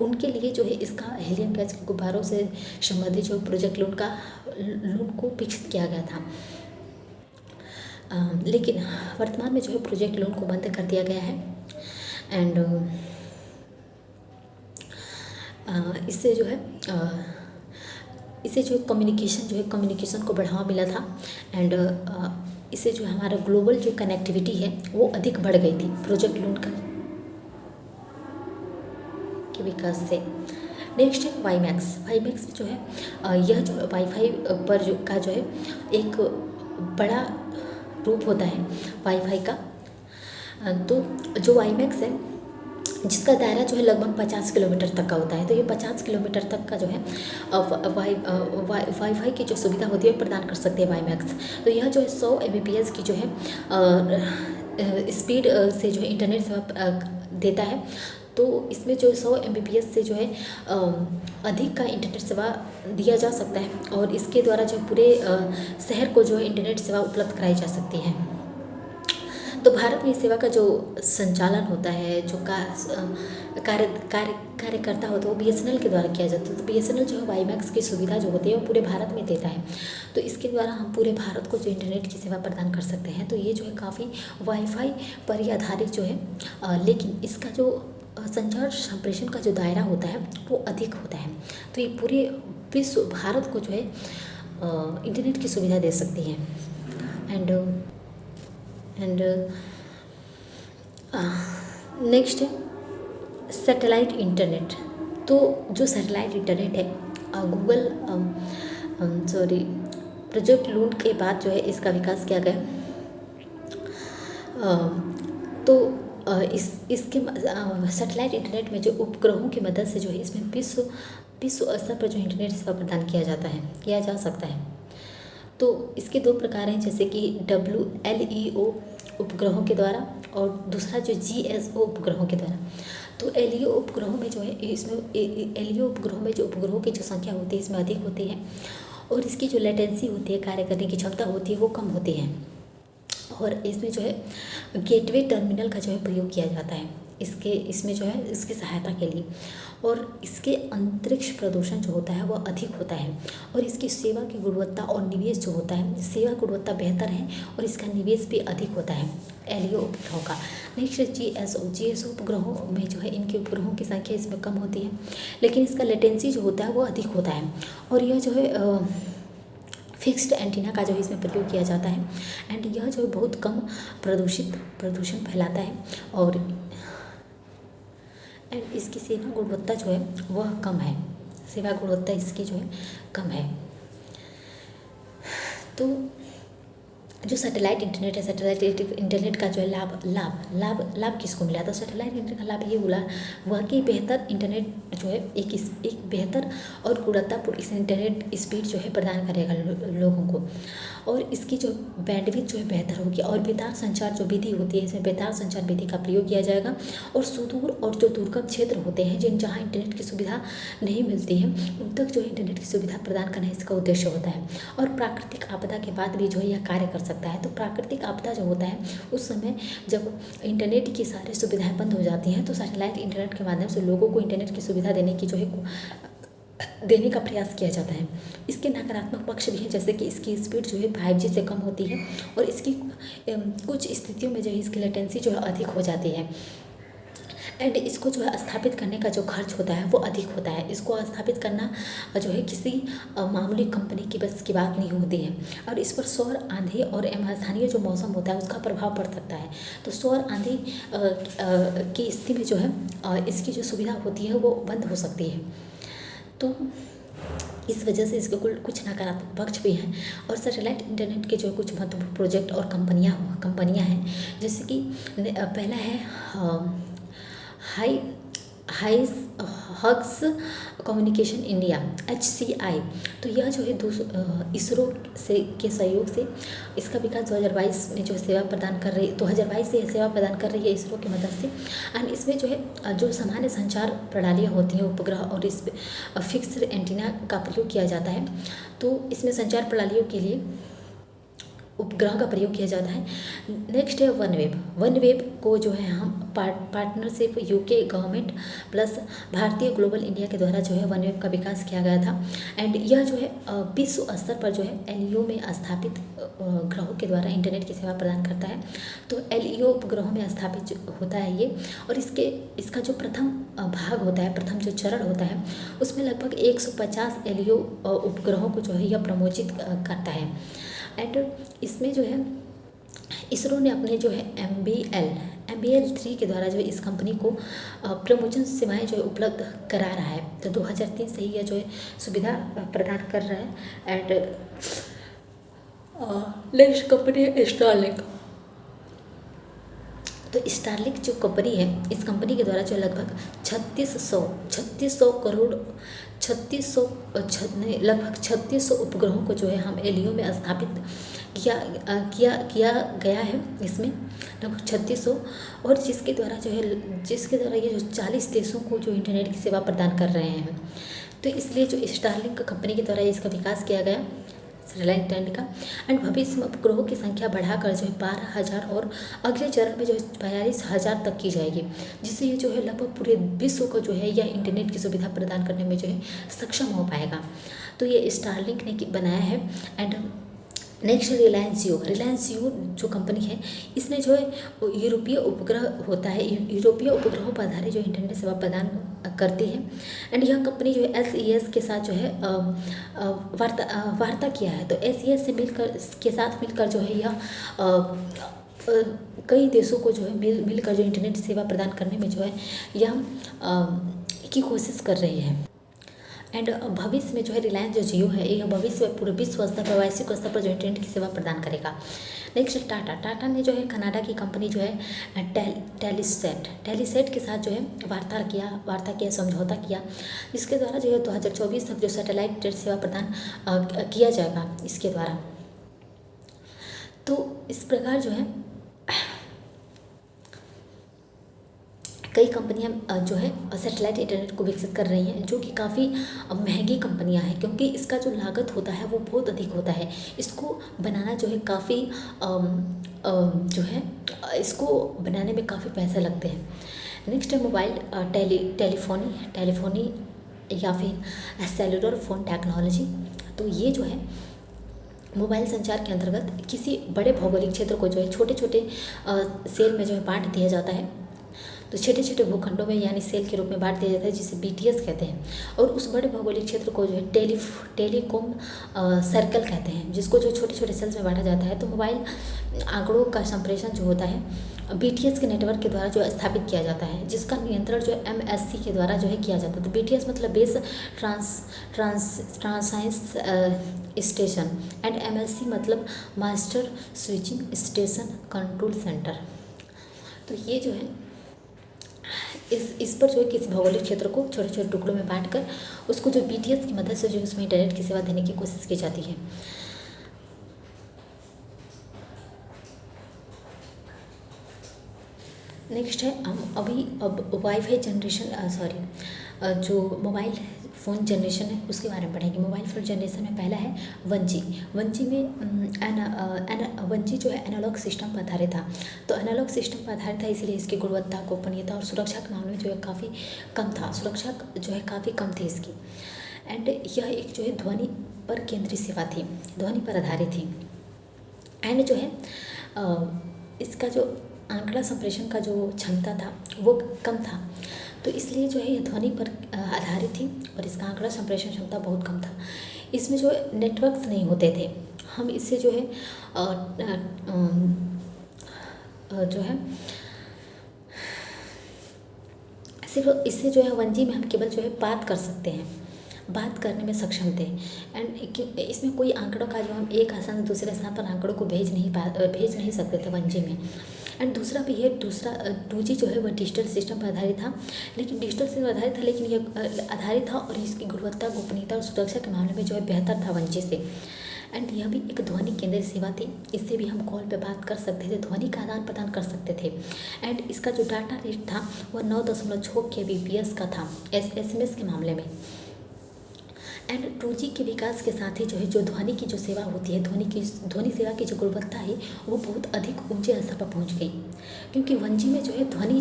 उनके लिए जो है इसका हीलियम गैस के गुब्बारों से संबंधित जो प्रोजेक्ट लून को विकसित किया गया था। लेकिन वर्तमान में जो है प्रोजेक्ट लून को बंद कर दिया गया है। एंड इससे जो कम्युनिकेशन को बढ़ावा मिला था। एंड इससे जो हमारा ग्लोबल जो कनेक्टिविटी है वो अधिक बढ़ गई थी प्रोजेक्ट लून के विकास से। नेक्स्ट है वाईमैक्स जो है यह जो वाईफाई पर जो है एक बड़ा रूप होता है वाईफाई का। तो जो वाईमैक्स है जिसका दायरा जो है लगभग 50 किलोमीटर तक का होता है। तो ये 50 किलोमीटर तक का जो है वाईफाई की जो सुविधा होती है प्रदान कर सकते हैं वाईमैक्स। तो यह जो है 100 Mbps की जो है स्पीड से जो है इंटरनेट सेवा देता है। तो इसमें जो 100 Mbps से जो है अधिक का इंटरनेट सेवा दिया जा सकता है और इसके द्वारा जो पूरे शहर को जो है इंटरनेट सेवा उपलब्ध कराई जा सकती है। तो भारत में इस सेवा का जो संचालन होता है, जो कार्यकर्ता होता है वो BSNL के द्वारा किया जाता है। तो BSNL जो है वाईमैक्स की सुविधा जो होती है वो पूरे भारत में देता है। तो इसके द्वारा हम पूरे भारत को जो इंटरनेट की सेवा प्रदान कर सकते हैं। तो ये जो है काफ़ी वाईफाई पर ही आधारित जो है, लेकिन इसका जो संचार संप्रेषण का जो दायरा होता है वो अधिक होता है। तो ये पूरे विश्व भारत को जो है इंटरनेट की सुविधा दे सकती है। एंड नेक्स्ट है सैटेलाइट इंटरनेट। तो जो सैटेलाइट इंटरनेट है, गूगल प्रोजेक्ट लून के बाद जो है इसका विकास किया गया। तो इसके सैटेलाइट इंटरनेट में जो उपग्रहों की मदद से जो है इसमें विश्व स्तर पर जो इंटरनेट सेवा प्रदान किया जा सकता है। तो इसके दो प्रकार हैं, जैसे कि WLEO उपग्रहों के द्वारा और दूसरा जो GSO उपग्रहों के द्वारा। तो LEO उपग्रहों में जो है LEO उपग्रहों में जो उपग्रहों की जो संख्या होती है इसमें अधिक होती है और इसकी जो लेटेंसी होती है, कार्य करने की क्षमता होती है, वो कम होती है और इसमें जो है गेटवे टर्मिनल का जो है प्रयोग किया जाता है इसमें जो है इसकी सहायता के लिए। और इसके अंतरिक्ष प्रदूषण जो होता है वो अधिक होता है और इसकी सेवा की गुणवत्ता और निवेश जो होता है, सेवा गुणवत्ता बेहतर है और इसका निवेश भी अधिक होता है LEO उपग्रहों का। नेक्स्ट GSO उपग्रहों में जो है इनके उपग्रहों की संख्या इसमें कम होती है, लेकिन इसका लेटेंसी जो होता है वो अधिक होता है और यह जो है फिक्स्ड एंटीना का जो है इसमें प्रयोग किया जाता है एंड यह जो है बहुत कम प्रदूषण फैलाता है और एंड इसकी सेवा गुणवत्ता जो है वह कम है, सेवा गुणवत्ता इसकी जो है कम है। तो जो सैटेलाइट इंटरनेट है, सैटेलाइट इंटरनेट का जो है लाभ किसको मिला? तो सैटेलाइट इंटरनेट का लाभ ये हुआ कि बेहतर इंटरनेट जो है एक बेहतर और गुणवत्तापूर्ण इस इंटरनेट स्पीड जो है प्रदान करेगा लोगों को और इसकी जो बैंडविड्थ जो है बेहतर होगी और बेतार संचार जो विधि होती है, इसमें बेतार संचार विधि का प्रयोग किया जाएगा और सुदूर और जो दुर्गम क्षेत्र होते हैं जहाँ इंटरनेट की सुविधा नहीं मिलती है उन तक जो है इंटरनेट की सुविधा प्रदान करना इसका उद्देश्य होता है। और प्राकृतिक आपदा के बाद भी जो है यह कार्य कर सकता है। तो प्राकृतिक आपदा जो होता है उस समय जब इंटरनेट की सारी सुविधाएं बंद हो जाती हैं तो सैटेलाइट इंटरनेट के माध्यम से लोगों को इंटरनेट की सुविधा देने का प्रयास किया जाता है। इसके नकारात्मक पक्ष भी हैं, जैसे कि इसकी स्पीड जो है 5G से कम होती है और इसकी कुछ स्थितियों में जो है इसकी लेटेंसी जो है अधिक हो जाती है एंड इसको जो है स्थापित करने का जो खर्च होता है वो अधिक होता है। इसको स्थापित करना जो है किसी मामूली कंपनी की बस की बात नहीं होती है और इस पर सौर आंधी और स्थानीय जो मौसम होता है उसका प्रभाव पड़ सकता है। तो सौर आंधी की स्थिति में जो है इसकी जो सुविधा होती है वो बंद हो सकती है। तो इस वजह से इसके कुछ नकारात्मक पक्ष भी हैं और सैटेलाइट इंटरनेट के जो कुछ महत्वपूर्ण प्रोजेक्ट और कंपनियां हैं, जैसे कि पहला है हग्स कम्युनिकेशन इंडिया HCI। तो यह जो है इसरो के सहयोग से इसका विकास 2022 में जो सेवा प्रदान कर रही 2022 से सेवा प्रदान कर रही है इसरो की मदद से एंड इसमें जो है जो सामान्य संचार प्रणालियाँ होती हैं उपग्रह और इस फिक्स्ड एंटीना का प्रयोग किया जाता है। तो इसमें संचार प्रणालियों के लिए उपग्रह का प्रयोग किया जाता है। नेक्स्ट है वनवेब को जो है हम पार्टनरशिप UK गवर्नमेंट प्लस भारतीय ग्लोबल इंडिया के द्वारा जो है वनवेब का विकास किया गया था एंड यह जो है विश्व स्तर पर जो है LEO में स्थापित ग्रहों के द्वारा इंटरनेट की सेवा प्रदान करता है। तो LEO उपग्रहों में स्थापित होता है ये और इसका जो प्रथम भाग होता है, प्रथम जो चरण होता है उसमें लगभग 150 LEO उपग्रहों को जो है यह प्रमोचित करता है एंड इसमें जो है इसरो ने अपने जो है MBL 3 के द्वारा जो है इस कंपनी को प्रमोशन सेवाएं जो है उपलब्ध करा रहा है। तो 2003 से ही यह जो है सुविधा प्रदान कर रहा है एंड नेक्स्ट कंपनी है स्टारलिंक। तो स्टारलिंक जो कंपनी है इस कंपनी के द्वारा जो लगभग 3600 उपग्रहों को जो है हम LEO में स्थापित किया गया है। इसमें लगभग 3600 और जिसके द्वारा ये जो 40 देशों को जो इंटरनेट की सेवा प्रदान कर रहे हैं। तो इसलिए जो स्टारलिंक कंपनी के द्वारा इसका विकास किया गया सैटेलाइट इंटरनेट का एंड भविष्य में उपग्रहों की संख्या बढ़ाकर जो है 12,000 और अगले चरण में जो है 42,000 तक की जाएगी, जिससे ये जो है लगभग पूरे विश्व को जो है यह इंटरनेट की सुविधा प्रदान करने में जो है सक्षम हो पाएगा। तो ये स्टारलिंक ने बनाया है एंड नेक्स्ट रिलायंस जियो जो कंपनी है इसने जो है यूरोपीय उपग्रह होता है, यूरोपीय उपग्रहों पर आधारित जो इंटरनेट सेवा प्रदान करती है एंड यह कंपनी जो है SES के साथ जो है वार्ता किया है। तो SES से मिलकर जो है यह कई देशों को जो है मिलकर जो इंटरनेट सेवा प्रदान करने में जो है यह की कोशिश कर रही है। एंड भविष्य में जो है रिलायंस जो जियो है यह भविष्य में पूरे विश्व स्तर पर वैश्विक स्तर पर जो इंटरनेट की सेवा प्रदान करेगा। नेक्स्ट टाटा ने जो है कनाडा की कंपनी जो है टेलीसेट के साथ जो है वार्ता किया समझौता किया, जिसके द्वारा जो है 2024 तक जो सैटेलाइट सेवा प्रदान किया जाएगा इसके द्वारा। तो इस प्रकार जो है कई कंपनियां जो है सैटेलाइट इंटरनेट को विकसित कर रही हैं, जो कि काफ़ी महंगी कंपनियां हैं, क्योंकि इसका जो लागत होता है वो बहुत अधिक होता है। इसको बनाना जो है काफ़ी जो है इसको बनाने में काफ़ी पैसे लगते हैं। नेक्स्ट है मोबाइल टेलीफोनी या फिर सेलुलर फ़ोन टेक्नोलॉजी। तो ये जो है मोबाइल संचार के अंतर्गत किसी बड़े भौगोलिक क्षेत्र को जो है छोटे छोटे सेल में जो है बांट दिया जाता है। तो छोटे छोटे भूखंडों में यानी सेल के रूप में बांट दिया जाता है, जिसे BTS कहते हैं। और उस बड़े भौगोलिक क्षेत्र को जो है टेलीकॉम सर्कल कहते हैं, जिसको जो छोटे छोटे सेल्स में बांटा जाता है। तो मोबाइल आंकड़ों का संप्रेषण जो होता है BTS के नेटवर्क के द्वारा जो है स्थापित किया जाता है, जिसका नियंत्रण जो है MSC के द्वारा जो है किया जाता है। तो BTS मतलब बेस ट्रांसाइंस स्टेशन एंड MSC मतलब master switching station control centre. तो ये जो है इस पर जो है किसी भौगोलिक क्षेत्र को छोटे छोटे टुकड़ों में बांटकर उसको जो BTS की मदद से जो उसमें इंटरनेट की सेवा देने की कोशिश की जाती है। नेक्स्ट है हम अब वाईफाई जनरेशन जो मोबाइल फ़ोन जनरेशन है उसके बारे में पढ़ेंगे। मोबाइल फ़ोन जनरेशन में पहला है 1G। 1G में 1G जो है एनालॉग सिस्टम पर आधारित था। तो एनालॉग सिस्टम पर आधारित था, इसीलिए इसकी गुणवत्ता, गोपनीयता और सुरक्षा के मामले में जो है काफ़ी कम था। सुरक्षा जो है काफ़ी कम थी इसकी। एंड यह एक जो है ध्वनि पर केंद्रित सेवा थी, ध्वनि पर आधारित थी। एंड जो है इसका जो आंकड़ा संप्रेषण का जो क्षमता था वो कम था, तो इसलिए जो है ये ध्वनि पर आधारित थी और इसका आंकड़ा संप्रेषण क्षमता बहुत कम था। इसमें जो नेटवर्क्स नहीं होते थे। हम इससे जो है सिर्फ इससे जो है 1G में हम केवल जो है बात कर सकते हैं, बात करने में सक्षम थे। एंड इसमें कोई आंकड़ों का जो हम एक स्थान से दूसरे स्थान पर आंकड़ों को भेज नहीं सकते थे 1G में। एंड दूसरा 2G जो है वह डिजिटल सिस्टम पर आधारित था, लेकिन डिजिटल सिस्टम पर आधारित था, लेकिन यह आधारित था और इसकी गुणवत्ता, गोपनीयता और सुरक्षा के मामले में जो है बेहतर था 1G से। एंड यह भी एक ध्वनि केंद्रित सेवा थी। इससे भी हम कॉल पे बात कर सकते थे, ध्वनि का आदान प्रदान कर सकते थे। एंड इसका जो डाटा रेट था वह 9.6 kbps का था SMS के मामले में। एंड 2G के विकास के साथ ही जो है जो ध्वनि की जो सेवा होती है, ध्वनि सेवा की जो गुणवत्ता है वो बहुत अधिक ऊंचे स्तर पर पहुंच गई, क्योंकि 1G में जो है ध्वनि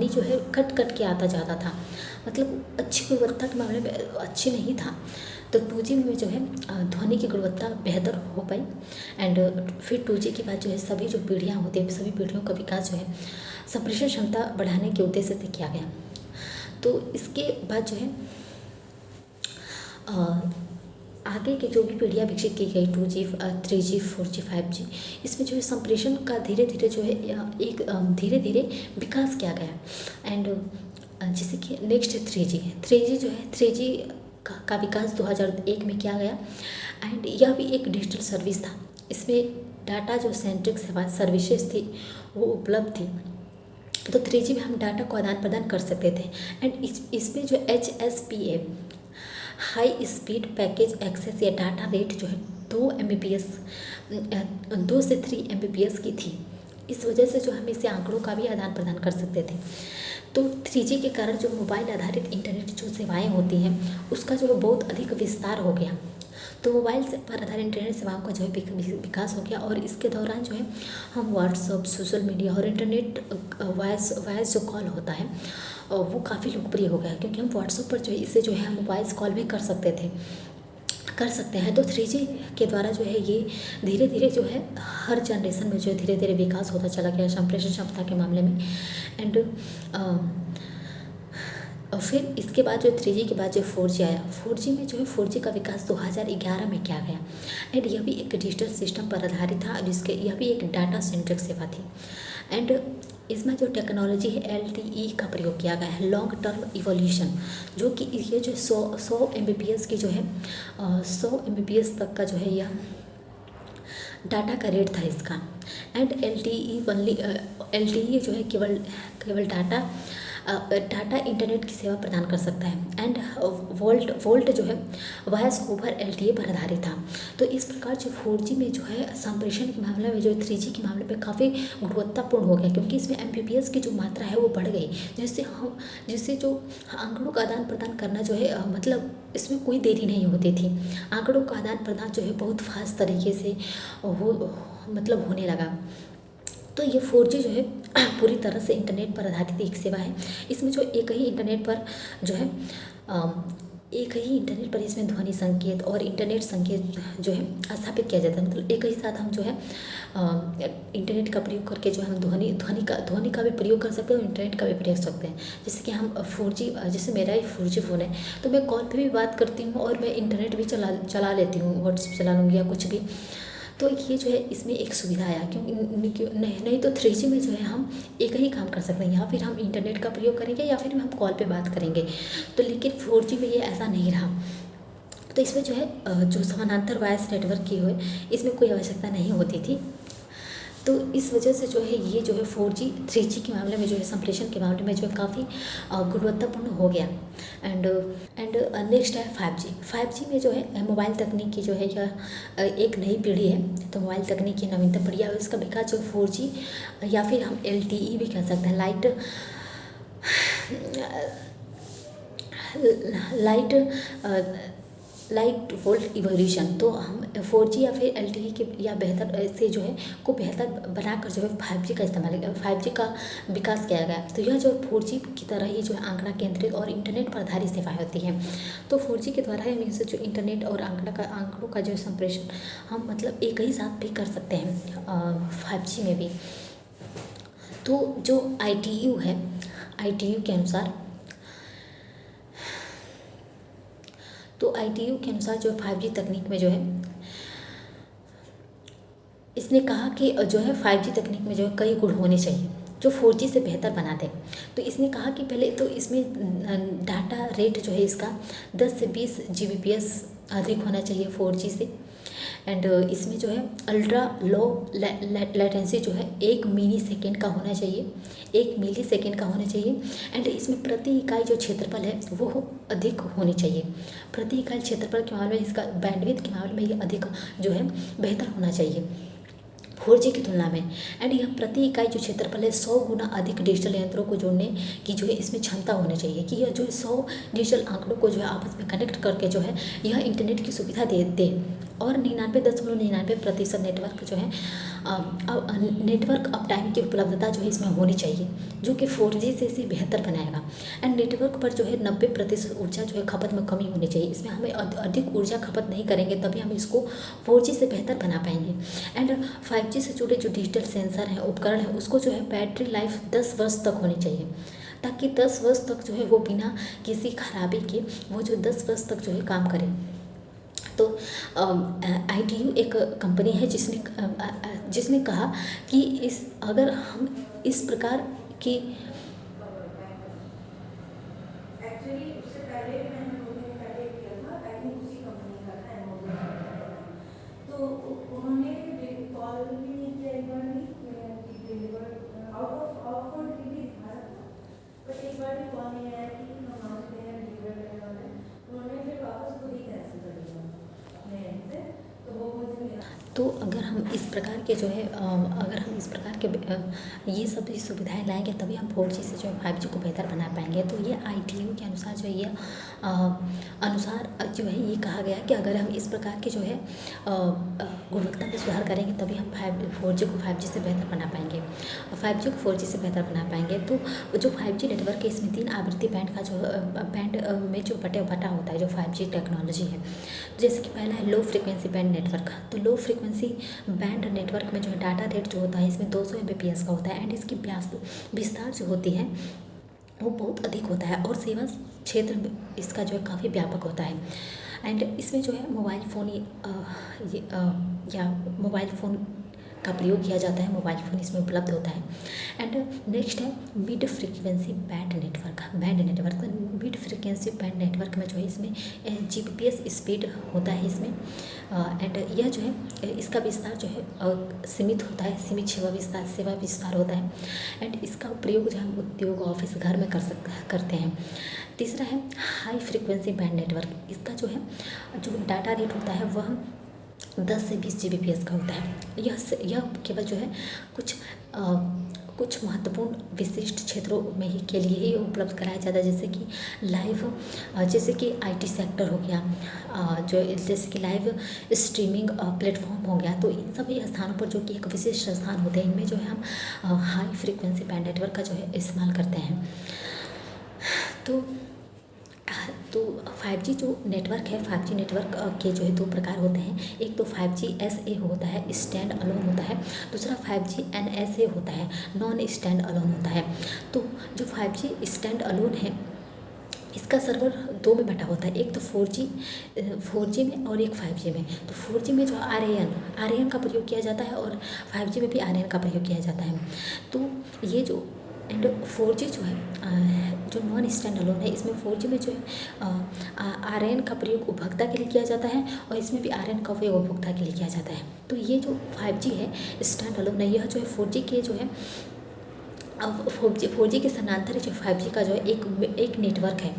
जो है कट के आता जाता था, मतलब अच्छी गुणवत्ता के मामले में अच्छी नहीं था। तो 2G में जो है ध्वनि की गुणवत्ता बेहतर हो पाई। एंड फिर 2G के बाद जो है सभी जो पीढ़ियाँ होती हैं, सभी पीढ़ियों का विकास जो है संप्रेषण क्षमता बढ़ाने के उद्देश्य से किया गया। तो इसके बाद जो है आगे के जो भी पीढ़ियाँ विकसित की गई 2G 3G 4G 5G, इसमें जो है संप्रेषण का धीरे धीरे जो है एक धीरे धीरे विकास किया गया। एंड जैसे कि नेक्स्ट 3G जो है 3G का विकास 2001 में किया गया। एंड यह भी एक डिजिटल सर्विस था। इसमें डाटा जो सेंट्रिक सेवा सर्विसेज थी वो उपलब्ध थी। तो 3G में हम डाटा को आदान प्रदान कर सकते थे। एंड इसमें जो HSPA high speed package access या डाटा रेट जो है 2 से 3 Mbps की थी। इस वजह से जो हम इससे आंकड़ों का भी आदान प्रदान कर सकते थे। तो 3G के कारण जो मोबाइल आधारित इंटरनेट जो सेवाएं होती हैं उसका जो है बहुत अधिक विस्तार हो गया। तो मोबाइल पर आधारित इंटरनेट सेवाओं का जो है विकास हो गया। और इसके दौरान जो है हम व्हाट्सअप, सोशल मीडिया और इंटरनेट वॉइस जो कॉल होता है वो काफ़ी लोकप्रिय हो गया, क्योंकि हम व्हाट्सअप पर जो है इससे जो है हम वॉइस कॉल भी कर सकते हैं। तो 3G के द्वारा जो है ये धीरे धीरे जो है हर जनरेशन में जो है धीरे धीरे विकास होता चला गया संप्रेषण क्षमता के मामले में। एंड और फिर इसके बाद जो 3G के बाद जो 4G आया, 4G में जो है 4G का विकास 2011 में किया गया। एंड यह भी एक डिजिटल सिस्टम पर आधारित था, जिसके यह भी एक डाटा सेंट्रिक सेवा थी। एंड इसमें जो टेक्नोलॉजी है LTE का प्रयोग किया गया है, लॉन्ग टर्म इवोल्यूशन, जो कि ये जो 100 Mbps की जो है 100 Mbps तक का जो है यह डाटा का रेट था इसका। एंड LTE जो है केवल डाटा इंटरनेट की सेवा प्रदान कर सकता है। एंड वोल्ट जो है वॉइस ओवर LTE पर आधारित था। तो इस प्रकार जो 4G में जो है संप्रेषण के मामले में जो 3G के मामले में काफ़ी गुणवत्तापूर्ण हो गया, क्योंकि इसमें Mbps की जो मात्रा है वो बढ़ गई, जिससे जो आंकड़ों का आदान प्रदान करना जो है मतलब इसमें कोई देरी नहीं होती थी। आंकड़ों का आदान प्रदान जो है बहुत फास्ट तरीके से होने लगा। तो ये 4G जो है पूरी तरह से इंटरनेट पर आधारित एक सेवा है। इसमें जो एक ही इंटरनेट पर इसमें ध्वनि संकेत और इंटरनेट संकेत जो है स्थापित किया जाता है। मतलब एक ही साथ हम जो है इंटरनेट का प्रयोग करके जो हम ध्वनि का भी प्रयोग कर सकते हैं और इंटरनेट का भी प्रयोग कर सकते हैं। जैसे कि हम 4G, जैसे मेरा ही 4G फ़ोन है, तो मैं कॉल पे भी बात करती हूँ और मैं इंटरनेट भी चला लेती हूँ, व्हाट्सएप चला लूँगी या कुछ भी। तो ये जो है इसमें एक सुविधा आया, क्योंकि नहीं तो 3G में जो है हम एक ही काम कर सकते हैं, या फिर हम इंटरनेट का प्रयोग करेंगे या फिर हम कॉल पे बात करेंगे। तो लेकिन 4G में ये ऐसा नहीं रहा। तो इसमें जो है जो समानांतर वॉइस नेटवर्क की हुए इसमें कोई आवश्यकता नहीं होती थी। तो इस वजह से जो है ये जो है 4G 3G के मामले में जो है संप्रेषण के मामले में जो है काफ़ी गुणवत्तापूर्ण हो गया। एंड नेक्स्ट है 5G में जो है मोबाइल तकनीक की जो है यह एक नई पीढ़ी है। तो मोबाइल तकनीक की नवीनतम पीढ़ी है, इसका विकास जो 4G या फिर हम LTE भी कह सकते हैं, लाइट वोल्ट इवोल्यूशन। तो हम 4G या फिर LTE के या बेहतर से जो है को बेहतर बनाकर जो है 5G का इस्तेमाल 5G का विकास किया गया। तो यह जो 4G की तरह ही जो है आंकड़ा केंद्रित और इंटरनेट पर आधारित सेवाएं होती हैं। तो 4G के द्वारा हम इनसे जो इंटरनेट और आंकड़ों का जो संप्रेषण हम मतलब एक ही साथ भी कर सकते हैं 5G में भी। तो जो ITU है, ITU के अनुसार जो 5G तकनीक में जो है इसने कहा कि जो है 5G तकनीक में जो है कई गुण होने चाहिए जो 4G से बेहतर बना दे। तो इसने कहा कि पहले तो इसमें डाटा रेट जो है इसका 10 से 20 Gbps अधिक होना चाहिए 4G से। एंड इसमें जो है अल्ट्रा लो लेटेंसी जो है 1 मिली सेकेंड का होना चाहिए। एंड इसमें प्रति इकाई जो क्षेत्रफल है वो अधिक होनी चाहिए। प्रति इकाई क्षेत्रफल के मामले में इसका बैंडविड्थ के मामले में ये अधिक जो है बेहतर होना चाहिए 4G की तुलना में। एंड यह प्रति इकाई जो क्षेत्रफल है 100 गुना अधिक डिजिटल यंत्रों को जोड़ने की जो है इसमें क्षमता होनी चाहिए, कि यह जो 100 डिजिटल आंकड़ों को जो है आपस में कनेक्ट करके जो है यह इंटरनेट की सुविधा दे। और 99.99% नेटवर्क जो है नेटवर्क अप टाइम की उपलब्धता जो है इसमें होनी चाहिए, जो कि 4G से बेहतर बनाएगा। एंड नेटवर्क पर जो है 90% ऊर्जा जो है खपत में कमी होनी चाहिए। इसमें हमें अधिक ऊर्जा खपत नहीं करेंगे तभी हम इसको 4G से बेहतर बना पाएंगे। एंड 5G से जुड़े जो डिजिटल सेंसर हैं, उपकरण हैं, उसको जो है बैटरी लाइफ 10 वर्ष तक होनी चाहिए, ताकि 10 वर्ष तक जो है वो बिना किसी खराबी के वो जो 10 वर्ष तक जो है काम करे। तो ITU एक कंपनी है जिसने कहा कि अगर हम इस प्रकार की एक्चुअली उससे पहले मैंने 2 दिन पहले किया था, आई थिंक उसी कंपनी का था, अमेज़न। तो उन्होंने कॉल भी नहीं किया एक बार भी, डिलीवर आउट ऑफ डिलीवरी दिखा रहा था, बट एक बार भी कॉल नहीं आया कि हम आ चुके हैं, डिलीवर करने वाले हैं। उन्होंने फिर वापस खुद ही कैंसिल कर दिया मेरे से। तो वो मुझे मिला। तो अगर हम इस प्रकार के जो है ये सब सुविधाएं लाएंगे तभी हम 4G से जो है 5G को बेहतर बना पाएंगे। तो ये ITU के अनुसार जो है ये अनुसार जो है ये कहा गया कि अगर हम इस प्रकार के जो है गुणवत्ता में सुधार करेंगे तभी हम 4G को 5G से बेहतर बना पाएंगे, 5G को 4G से बेहतर बना पाएंगे। तो जो 5G नेटवर्क है इसमें 3 आवृत्ति बैंड का जो बैंड में जो बटा होता है जो 5G टेक्नोलॉजी है। जैसे कि पहला है लो फ्रिक्वेंसी बैंड नेटवर्क। तो लो फ्रिक्वेंसी बैंड नेटवर्क में जो है डाटा रेट जो होता है इसमें 200 Mbps का होता है। एंड इसकी विस्तार जो होती है वो बहुत अधिक होता है और सेवा क्षेत्र में इसका जो है काफ़ी व्यापक होता है। एंड इसमें जो है मोबाइल फ़ोन या मोबाइल फ़ोन का प्रयोग किया जाता है, मोबाइल फ़ोन इसमें उपलब्ध होता है। एंड नेक्स्ट है mid frequency band network. Mid frequency band network में जो है इसमें जीपीएस स्पीड होता है इसमें। एंड यह जो है इसका विस्तार जो है सीमित होता है, सीमित सेवा विस्तार होता है। एंड इसका प्रयोग जो हम उद्योग, ऑफिस, घर में करते हैं। तीसरा है हाई फ्रीक्वेंसी बैंड नेटवर्क। इसका जो है जो डाटा रेट होता है वह 10 से 20 जीबीपीएस का होता है। यह केवल जो है कुछ महत्वपूर्ण विशिष्ट क्षेत्रों में ही के लिए ही उपलब्ध कराया जाता है, जैसे कि लाइव, जैसे कि आईटी सेक्टर हो गया, जो जैसे कि लाइव स्ट्रीमिंग प्लेटफॉर्म हो गया। तो इन सभी स्थानों पर जो कि एक विशिष्ट स्थान होते हैं, इनमें जो है हम हाई फ्रीक्वेंसी बैंड नेटवर्क का जो है इस्तेमाल करते हैं। तो 5G जो नेटवर्क है, 5G नेटवर्क के जो है 2 प्रकार होते हैं। एक तो 5G SA होता है, स्टैंड अलोन होता है। दूसरा 5G NSA होता है, नॉन स्टैंड अलोन होता है। तो जो 5G स्टैंड अलोन है, इसका सर्वर 2 में बटा होता है। एक तो 4G में और एक 5G में। तो 4G में जो RAN का प्रयोग किया जाता है और 5G में भी RAN का प्रयोग किया जाता है। तो ये जो 4G जो है जो नॉन स्टैंड अलोन है, इसमें 4G में जो है RAN का प्रयोग उपभोक्ता के लिए किया जाता है और इसमें भी RAN का उपयोग उपभोक्ता के लिए किया जाता है। तो ये जो 5G है स्टैंड अलोन है, यह जो है 4G के जो है 4G के समानांतर जो 5G का जो है एक नेटवर्क है।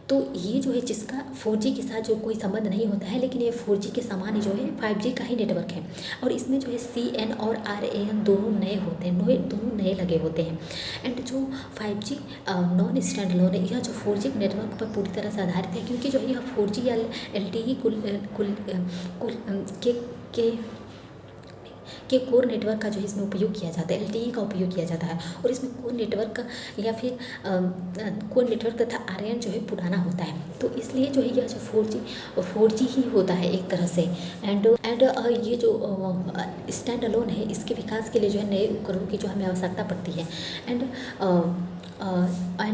तो ये जो है जिसका 4G के साथ जो कोई संबंध नहीं होता है, लेकिन ये 4G के समान ही जो है 5G का ही नेटवर्क है। और इसमें जो है CN और RAN दोनों नए होते हैं, दोनों नए लगे होते हैं। एंड जो 5G नॉन स्टैंड अलोन है, यह जो 4G नेटवर्क पर पूरी तरह से आधारित है, क्योंकि जो है यह 4G या LTE के कोर नेटवर्क का जो है इसमें उपयोग किया जाता है, LTE का उपयोग किया जाता है। और इसमें कोर नेटवर्क का या फिर कोर नेटवर्क तथा RAN जो है पुराना होता है। तो इसलिए जो है यह जो 4G ही होता है एक तरह से। एंड ये जो स्टैंड अलोन है, इसके विकास के लिए जो है नए उपकरणों की जो हमें आवश्यकता पड़ती है। एंड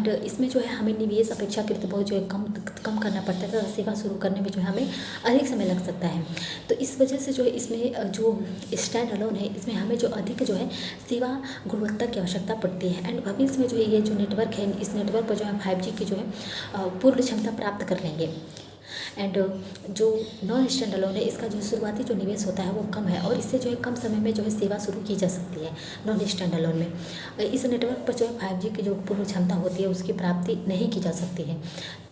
इसमें जो है हमें निवेश अपेक्षाकृत बहुत जो है कम करना पड़ता है, तो सेवा शुरू करने में जो है हमें अधिक समय लग सकता है। तो इस वजह से जो है इसमें जो स्टैंड अलोन है, इसमें हमें जो अधिक जो है सेवा गुणवत्ता की आवश्यकता पड़ती है। एंड भविष्य में जो है ये जो नेटवर्क है, इस नेटवर्क पर जो है 5G की जो है पूर्ण क्षमता प्राप्त कर लेंगे। एंड जो नॉन स्टैंड अलोन है, इसका जो शुरुआती जो निवेश होता है वो कम है और इससे जो है कम समय में जो है सेवा शुरू की जा सकती है। नॉन स्टैंड अलोन में इस नेटवर्क पर जो है 5G की जो पूर्ण क्षमता होती है उसकी प्राप्ति नहीं की जा सकती है,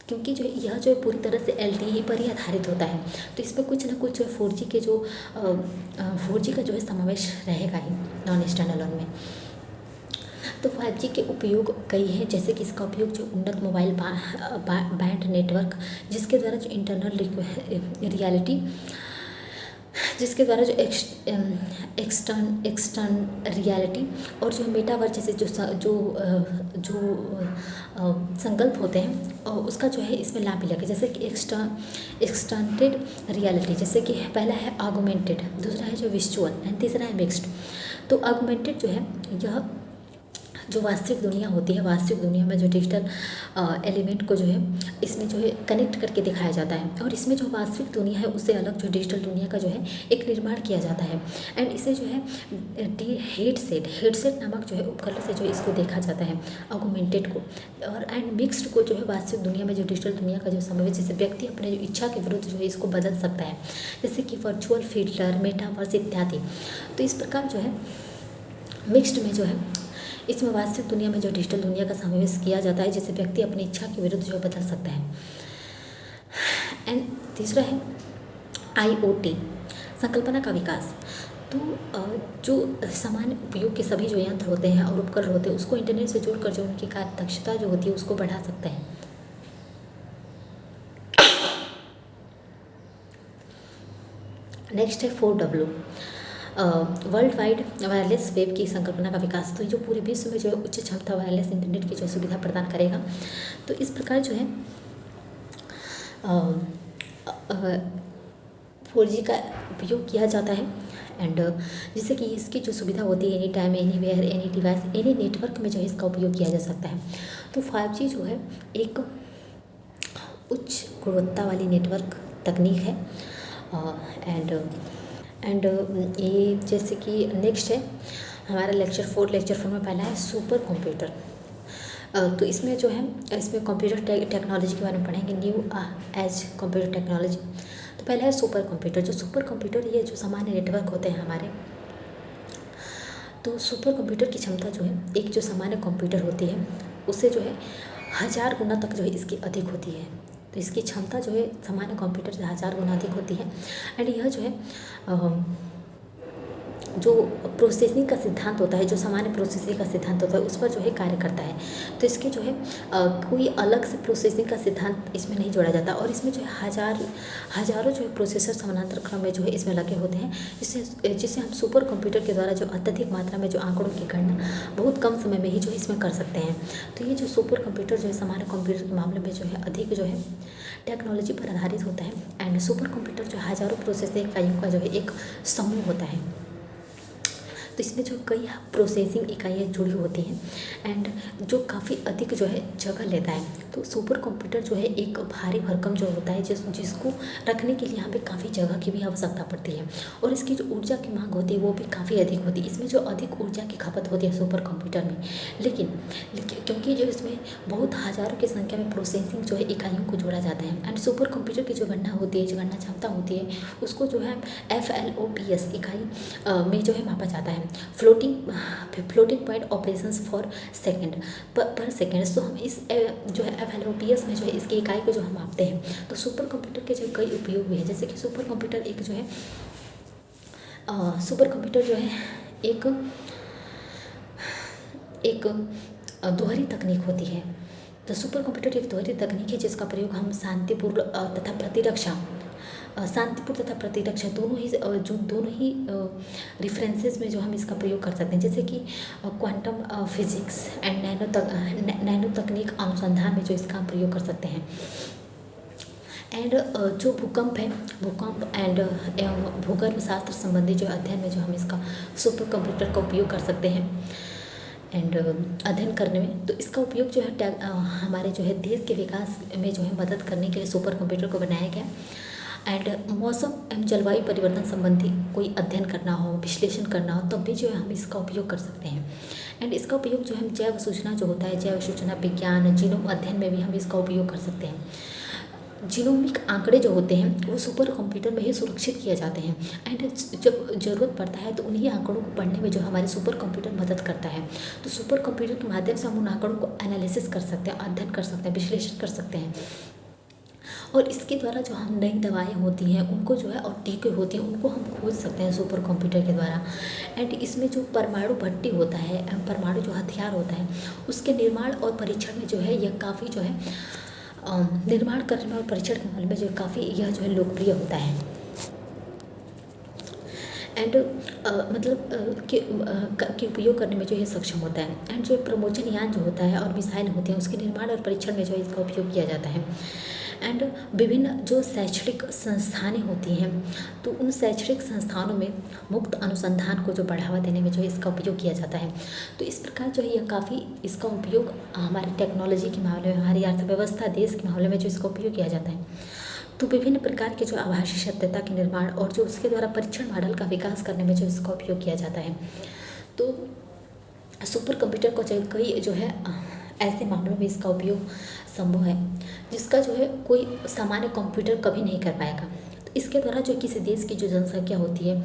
क्योंकि जो यह जो पूरी तरह से LTE पर ही आधारित होता है। तो इस पर कुछ ना कुछ 4G के जो 4G का जो है समावेश रहेगा ही नॉन स्टैंड अलोन में। तो 5G के उपयोग कई हैं, जैसे कि इसका उपयोग जो उन्नत मोबाइल बैंड नेटवर्क, जिसके द्वारा जो इंटरनल रियलिटी, जिसके द्वारा जो एक्सटर्न रियलिटी और जो मेटावर्स जैसे जो संकल्प होते हैं और उसका जो है इसमें लाभ मिलेगा। जैसे कि एक्सटेंडेड रियलिटी, जैसे कि पहला है ऑगमेंटेड, दूसरा है जो विजुअल एंड तीसरा है मिक्स्ड। तो ऑगमेंटेड जो है यह जो वास्तविक दुनिया होती है, वास्तविक दुनिया में जो डिजिटल एलिमेंट को जो है इसमें जो है कनेक्ट करके दिखाया जाता है और इसमें जो वास्तविक दुनिया है उससे अलग जो डिजिटल दुनिया का जो है एक निर्माण किया जाता है। एंड इसे जो है हेडसेट नामक जो है उपकरण से जो इसको देखा जाता है ऑगमेंटेड को। और एंड मिक्स्ड को जो है वास्तविक दुनिया में जो डिजिटल दुनिया का जो समावेश, जैसे व्यक्ति अपने जो इच्छा के विरुद्ध जो है इसको बदल सकता है, जैसे कि वर्चुअल फिल्टर, मेटावर्स इत्यादि। तो इस प्रकार जो है मिक्स्ड में जो है इसमें वास्तविक दुनिया में जो डिजिटल दुनिया का समावेश किया जाता है, जिससे व्यक्ति अपनी इच्छा के विरुद्ध जो है बदल सकता है। एंड तीसरा है IoT संकल्पना का विकास। तो जो सामान्य उपयोग के सभी जो यंत्र होते हैं और उपकरण होते हैं उसको इंटरनेट से जोड़कर जो उनकी कार्य दक्षता जो होती है उसको बढ़ा सकता है। नेक्स्ट है 4W world wide wireless web की संकल्पना का विकास। तो जो पूरे विश्व में जो है उच्च क्षमता वायरलेस इंटरनेट की जो सुविधा प्रदान करेगा। तो इस प्रकार जो है 4G का उपयोग किया जाता है। एंड जिससे कि इसकी जो सुविधा होती है any time anywhere any device any network में जो है इसका उपयोग किया जा सकता है। तो 5G जो है एक उच्च गुणवत्ता वाली नेटवर्क तकनीक है। एंड ये जैसे कि नेक्स्ट है हमारा लेक्चर 4 में पहला है सुपर कंप्यूटर। तो इसमें जो है इसमें कंप्यूटर टेक्नोलॉजी के बारे में पढ़ेंगे, न्यू एज कंप्यूटर टेक्नोलॉजी। तो पहला है सुपर कंप्यूटर। जो सुपर कंप्यूटर ये जो सामान्य नेटवर्क होते हैं हमारे, तो सुपर कंप्यूटर की क्षमता जो है एक जो सामान्य कंप्यूटर होती है उससे जो है 1000 गुना तक जो है इसकी अधिक होती है। तो इसकी क्षमता जो है सामान्य कंप्यूटर से 1000 गुना अधिक होती है। एंड यह जो है जो प्रोसेसिंग का सिद्धांत होता है, जो सामान्य प्रोसेसिंग का सिद्धांत होता है उस पर जो है कार्य करता है। तो इसके जो है कोई अलग से प्रोसेसिंग का सिद्धांत इसमें नहीं जोड़ा जाता और इसमें जो है हजारों जो है प्रोसेसर समानांतर क्रम में जो है इसमें लगे होते हैं, जिससे हम सुपर कंप्यूटर के द्वारा जो अत्यधिक मात्रा में जो आंकड़ों की गणना बहुत कम समय में ही जो है इसमें कर सकते हैं। तो ये जो सुपर कंप्यूटर जो है सामान्य कंप्यूटर के मामले में जो है अधिक जो है टेक्नोलॉजी पर आधारित होता है। एंड सुपर कंप्यूटर जो हजारों प्रोसेसिंग इकाइयों का जो है एक समूह होता है। तो इसमें जो कई प्रोसेसिंग इकाइयाँ जुड़ी होती हैं एंड जो काफ़ी अधिक जो है जगह लेता है। तो सुपर कंप्यूटर जो है एक भारी भरकम जो होता है जिसको रखने के लिए यहाँ पे काफ़ी जगह की भी आवश्यकता पड़ती है और इसकी जो ऊर्जा की मांग होती है वो भी काफ़ी अधिक होती है। इसमें जो अधिक ऊर्जा की खपत होती है सुपर कंप्यूटर में, लेकिन क्योंकि जो इसमें बहुत हज़ारों की संख्या में प्रोसेसिंग जो है इकाइयों को जोड़ा जाता है एंड सुपर कंप्यूटर की जो गणना होती है, जो गणना क्षमता होती है उसको जो है FLOPS इकाई में जो है मापा जाता है, floating point operations for second पर सेकेंड। तो हम इस जो है FLOPS में जो है इसकी इकाई को जो हम मापते हैं। तो सुपर कंप्यूटर के जो कई उपयोग भी है, जैसे कि सुपर कंप्यूटर एक जो है एक दोहरी तकनीक होती है। तो सुपर कंप्यूटर एक दोहरी तकनीक है जिसका प्रयोग हम शांतिपूर्ण तथा प्रतिरक्षा दोनों ही रेफरेंसेस में जो हम इसका प्रयोग कर सकते हैं, जैसे कि क्वांटम फिजिक्स एंड नैनो तकनीक अनुसंधान में जो इसका हम प्रयोग कर सकते हैं। एंड जो भूकंप एंड भूगर्भ शास्त्र संबंधी जो अध्ययन में जो हम इसका सुपर कंप्यूटर का उपयोग कर सकते हैं एंड अध्ययन करने में। तो इसका उपयोग जो है हमारे जो है देश के विकास में जो है मदद करने के लिए सुपर कंप्यूटर को बनाया गया। एंड मौसम एवं जलवायु परिवर्तन संबंधी कोई अध्ययन करना हो, विश्लेषण करना हो, तब भी जो है हम इसका उपयोग कर सकते हैं। एंड इसका उपयोग जो है जैव सूचना जो होता है, जैव सूचना विज्ञान जीनोम अध्ययन में भी हम इसका उपयोग कर सकते हैं। जीनोमिक आंकड़े जो होते हैं वो सुपर कंप्यूटर में ही सुरक्षित किए जाते हैं एंड जब ज़रूरत पड़ता है तो उन्हीं आंकड़ों को पढ़ने में जो हमारे सुपर कंप्यूटर मदद करता है। तो सुपर कंप्यूटर के माध्यम से हम उन आंकड़ों को एनालिसिस कर सकते हैं, अध्ययन कर सकते हैं, विश्लेषण कर सकते हैं और इसके द्वारा जो हम नई दवाएं होती हैं उनको जो है और टीके होते हैं उनको हम खोज सकते हैं सुपर कंप्यूटर के द्वारा। एंड इसमें जो परमाणु भट्टी होता है, परमाणु जो हथियार होता है उसके निर्माण और परीक्षण में जो है यह काफ़ी जो है निर्माण करने और परीक्षण के मामले में जो काफ़ी यह जो है लोकप्रिय होता है। एंड के उपयोग करने में जो है सक्षम होता है। एंड जो प्रमोचन यान जो होता है और मिसाइल होते हैं उसके निर्माण और परीक्षण में जो है इसका उपयोग किया जाता है। एंड विभिन्न जो शैक्षणिक संस्थानें होती हैं तो उन शैक्षणिक संस्थानों में मुक्त अनुसंधान को जो बढ़ावा देने में जो है इसका उपयोग किया जाता है। तो इस प्रकार जो है यह काफ़ी इसका उपयोग हमारी टेक्नोलॉजी के मामले में, हमारी अर्थव्यवस्था देश के मामले में जो इसका उपयोग किया जाता है। तो विभिन्न प्रकार के जो आभासी सत्यता के निर्माण और जो उसके द्वारा परीक्षण मॉडल का विकास करने में जो इसका उपयोग किया जाता है। तो सुपर कंप्यूटर को कई जो है ऐसे मामलों में इसका उपयोग संभव है जिसका जो है कोई सामान्य कंप्यूटर कभी नहीं कर पाएगा। तो इसके द्वारा जो किसी देश की जो जनसंख्या होती है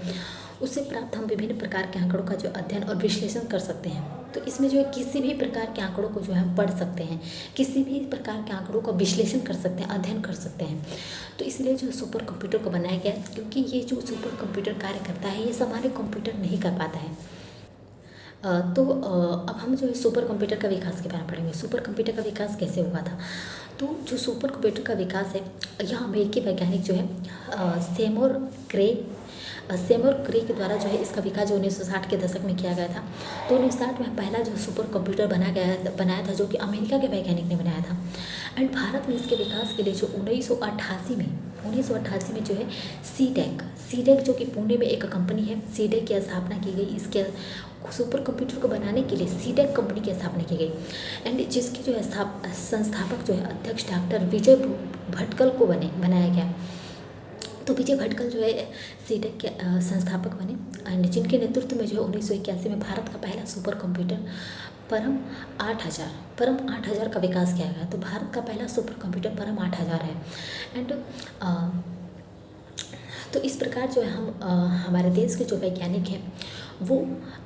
उससे प्राप्त हम विभिन्न प्रकार के आंकड़ों का जो अध्ययन और विश्लेषण कर सकते हैं। तो इसमें जो है किसी भी प्रकार के आंकड़ों को जो है हम पढ़ सकते हैं, किसी भी प्रकार के आंकड़ों का विश्लेषण कर सकते हैं, अध्ययन कर सकते हैं। तो इसलिए जो सुपर कंप्यूटर को बनाया गया क्योंकि ये जो सुपर कंप्यूटर कार्य करता है ये सामान्य कंप्यूटर नहीं कर पाता है। तो अब हम जो है सुपर कंप्यूटर का विकास के बारे में पढ़ेंगे। सुपर कंप्यूटर का विकास कैसे हुआ था। तो जो सुपर कंप्यूटर का विकास है यह अमेरिकी वैज्ञानिक जो है सेमोर क्रे सेमोर क्रे के द्वारा जो है इसका विकास जो 1960 के दशक में किया गया था। तो 1960 में पहला जो सुपर कंप्यूटर बनाया था जो कि अमेरिका के वैज्ञानिक ने बनाया था। एंड भारत में इसके विकास के लिए जो 1988 में जो है सीटेक जो कि पुणे में एक कंपनी है, सीटेक की स्थापना की गई। इसके सुपर कंप्यूटर को बनाने के लिए सीटेक कंपनी की स्थापना की गई। एंड जिसकी जो है संस्थापक जो है अध्यक्ष डॉक्टर विजय भटकल को बनाया गया। तो विजय भटकल जो है सीटेक के संस्थापक बने एंड जिनके नेतृत्व में जो है 1981 में भारत का पहला सुपर कंप्यूटर परम 8000 का विकास किया गया। तो भारत का पहला सुपर कंप्यूटर परम 8000 है। एंड तो इस प्रकार जो है हम हमारे देश के जो वैज्ञानिक हैं वो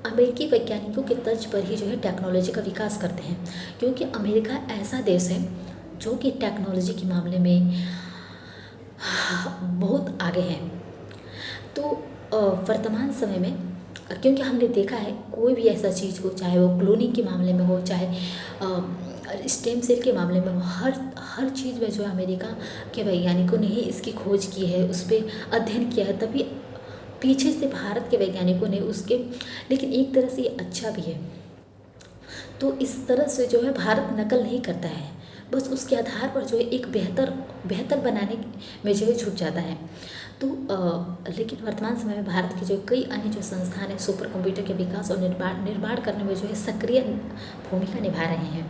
अमेरिकी वैज्ञानिकों के तर्ज पर ही जो है टेक्नोलॉजी का विकास करते हैं, क्योंकि अमेरिका ऐसा देश है जो कि टेक्नोलॉजी के मामले में बहुत आगे है। तो वर्तमान समय में क्योंकि हमने देखा है कोई भी ऐसा चीज़ हो, चाहे वो क्लोनिंग के मामले में हो, चाहे स्टेम सेल के मामले में हो, हर चीज़ में जो है अमेरिका के वैज्ञानिकों ने ही इसकी खोज की है, उस पर अध्ययन किया है, तभी पीछे से भारत के वैज्ञानिकों ने उसके, लेकिन एक तरह से ये अच्छा भी है। तो इस तरह से जो है भारत नकल नहीं करता है, बस उसके आधार पर जो है एक बेहतर बनाने में जो है छूट जाता है। तो लेकिन वर्तमान समय में भारत के जो कई अन्य जो संस्थान हैं सुपर कंप्यूटर के विकास और निर्माण करने में जो है सक्रिय भूमिका निभा रहे हैं,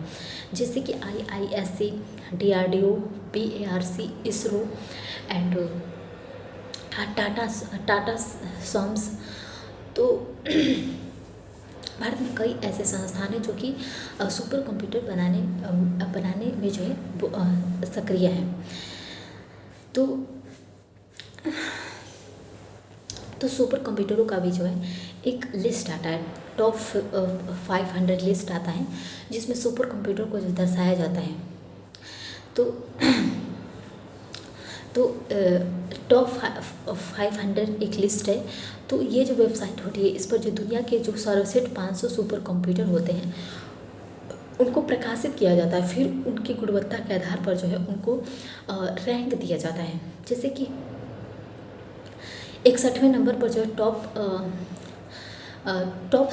जैसे कि IISc, DRDO, PARC, ISRO and Tata सॉम्स। तो भारत में कई ऐसे संस्थान हैं जो कि सुपर कंप्यूटर बनाने में जो है सक्रिय हैं। तो सुपर कंप्यूटरों का भी जो है एक लिस्ट आता है, टॉप 500 लिस्ट आता है जिसमें सुपर कंप्यूटर को जो दर्शाया जाता है। तो टॉप 500 एक लिस्ट है। तो ये जो वेबसाइट होती है इस पर जो दुनिया के जो सर्वश्रेष्ठ 500 सुपर कंप्यूटर होते हैं उनको प्रकाशित किया जाता है, फिर उनकी गुणवत्ता के आधार पर जो है उनको रैंक दिया जाता है। जैसे कि 61वें नंबर पर जो है टॉप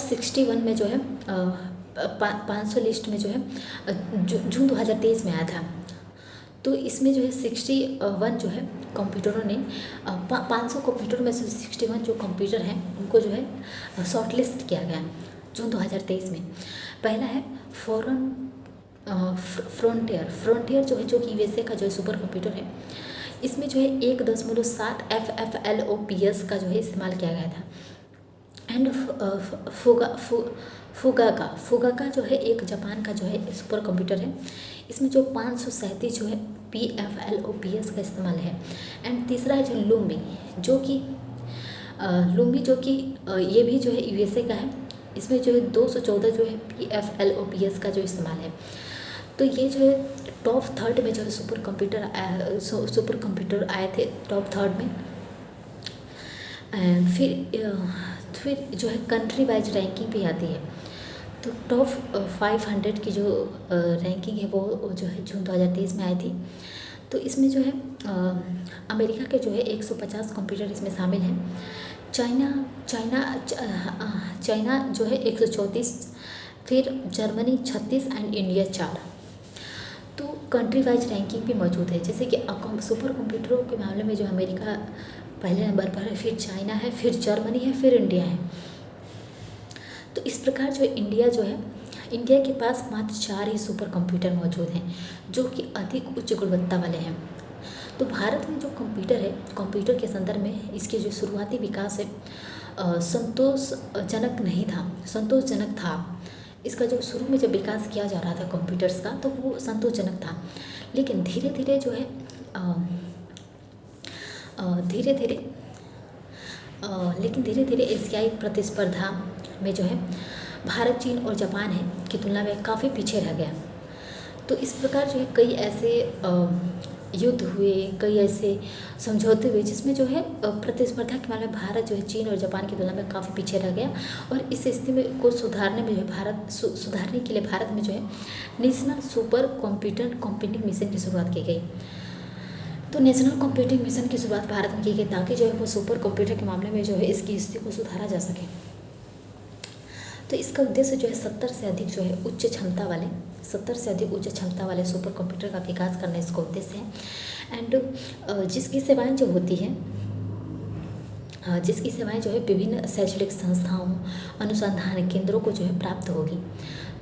61 में जो है 500 लिस्ट में जो है जून 2023 में आया था। तो इसमें जो है 61 जो है कंप्यूटरों ने 500 कंप्यूटरों में से 61 जो कंप्यूटर हैं उनको जो है शॉर्टलिस्ट किया गया जून 2023 में। पहला है फ्रंटियर जो है जो कि USA का जो है सुपर कंप्यूटर है। इसमें जो है 1.7 FFLOPS का जो है इस्तेमाल किया गया था। एंड फुगाका जो है एक जापान का जो है सुपर कंप्यूटर है। इसमें जो 537 जो है PFLOPS का इस्तेमाल है। एंड तीसरा है जो लूमी जो कि ये भी जो है USA का है। इसमें जो है 214 जो है PFLOPS का जो इस्तेमाल है। तो ये जो है टॉप 3 में जो है सुपर कंप्यूटर आए थे टॉप 3 में। फिर जो है कंट्री वाइज रैंकिंग भी आती है। तो टॉप 500 की जो रैंकिंग है वो जो है जून 2023 में आई थी। तो इसमें जो है अमेरिका के जो है 150 कंप्यूटर इसमें शामिल हैं। चाइना जो है 134, फिर जर्मनी 36 एंड इंडिया 4। तो कंट्री वाइज रैंकिंग भी मौजूद है, जैसे कि सुपर कंप्यूटरों के मामले में जो अमेरिका पहले नंबर पर है, फिर चाइना है, फिर जर्मनी है, फिर इंडिया है। तो इस प्रकार जो इंडिया के पास मात्र 4 ही सुपर कंप्यूटर मौजूद हैं जो कि अधिक उच्च गुणवत्ता वाले हैं। तो भारत में जो कंप्यूटर है, कंप्यूटर के संदर्भ में इसके जो शुरुआती विकास है संतोषजनक था। इसका जो शुरू में जब विकास किया जा रहा था कंप्यूटर्स का तो वो संतोषजनक था, लेकिन धीरे धीरे एशियाई प्रतिस्पर्धा में जो है भारत, चीन और जापान है की तुलना में काफ़ी पीछे रह गया। तो इस प्रकार जो है कई ऐसे युद्ध हुए, कई ऐसे समझौते हुए जिसमें जो है प्रतिस्पर्धा के मामले में भारत जो है चीन और जापान की तुलना में काफ़ी पीछे रह गया। और इस स्थिति में को सुधारने में जो है सुधारने के लिए भारत में जो है national super computer computing mission की शुरुआत की गई। तो नेशनल कंप्यूटिंग मिशन की शुरुआत भारत में की गई ताकि जो है वो सुपर कंप्यूटर के मामले में जो है इसकी स्थिति को सुधारा जा सके। तो इसका उद्देश्य जो है 70 से अधिक जो है उच्च क्षमता वाले सुपर कंप्यूटर का विकास करना इसका उद्देश्य है। एंड जिसकी सेवाएं जो है विभिन्न शैक्षणिक संस्थाओं अनुसंधान केंद्रों को जो है प्राप्त होगी।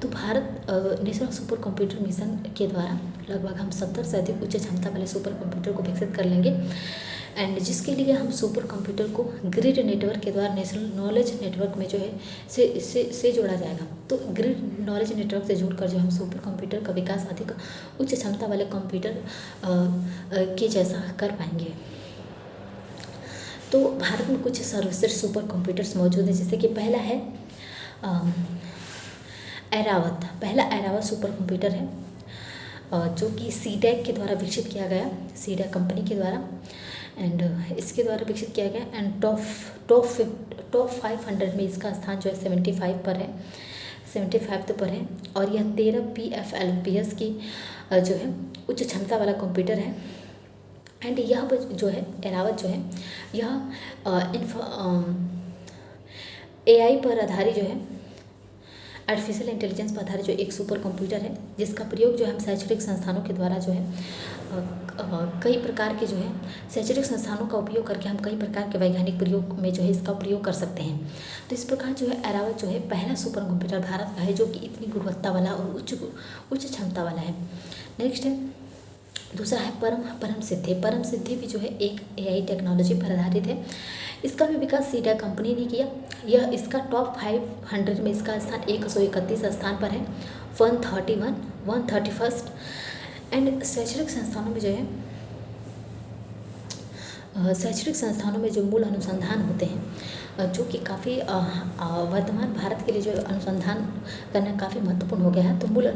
तो Bharat national super computer mission के द्वारा लगभग हम 70 से अधिक उच्च क्षमता वाले सुपर कंप्यूटर को विकसित कर लेंगे। एंड जिसके लिए हम सुपर कंप्यूटर को ग्रिड नेटवर्क के द्वारा नेशनल नॉलेज नेटवर्क में जो है से जोड़ा जाएगा। तो ग्रिड नॉलेज नेटवर्क से जोड़कर जो हम सुपर कंप्यूटर का विकास अधिक उच्च क्षमता वाले कंप्यूटर के जैसा कर पाएंगे। तो भारत में कुछ सर्वश्रेष्ठ सुपर कंप्यूटर्स मौजूद हैं, जैसे कि पहला है ऐरावत सुपर कंप्यूटर है जो कि सीडैक के द्वारा विकसित किया गया, सीडैक कंपनी के द्वारा। एंड इसके द्वारा विकसित किया गया। एंड टॉप 500 में इसका स्थान जो है 75 पर है। और यह 13 PFLPS की जो है उच्च क्षमता वाला कंप्यूटर है। एंड यह जो है ऐरावत जो है यह AI पर आधारित जो है आर्टिफिशियल इंटेलिजेंस पर आधारित जो एक सुपर कंप्यूटर है, जिसका प्रयोग जो है हम शैक्षणिक संस्थानों के द्वारा जो है कई प्रकार के जो है शैक्षणिक संस्थानों का उपयोग करके हम कई प्रकार के वैज्ञानिक प्रयोग में जो है इसका प्रयोग कर सकते हैं। तो इस प्रकार जो है ऐरावत जो है पहला सुपर कंप्यूटर भारत का है जो कि इतनी गुणवत्ता वाला और उच्च क्षमता वाला है। नेक्स्ट है दूसरा है परम सिद्धि भी जो है एक AI टेक्नोलॉजी पर आधारित है। इसका भी विकास सीडैक कंपनी ने किया। यह इसका टॉप 500 में इसका स्थान 131 स्थान पर है, 131। एंड शैक्षणिक संस्थानों में जो मूल अनुसंधान होते हैं जो कि काफ़ी वर्तमान भारत के लिए जो अनुसंधान करना काफ़ी महत्वपूर्ण हो गया है। तो मूल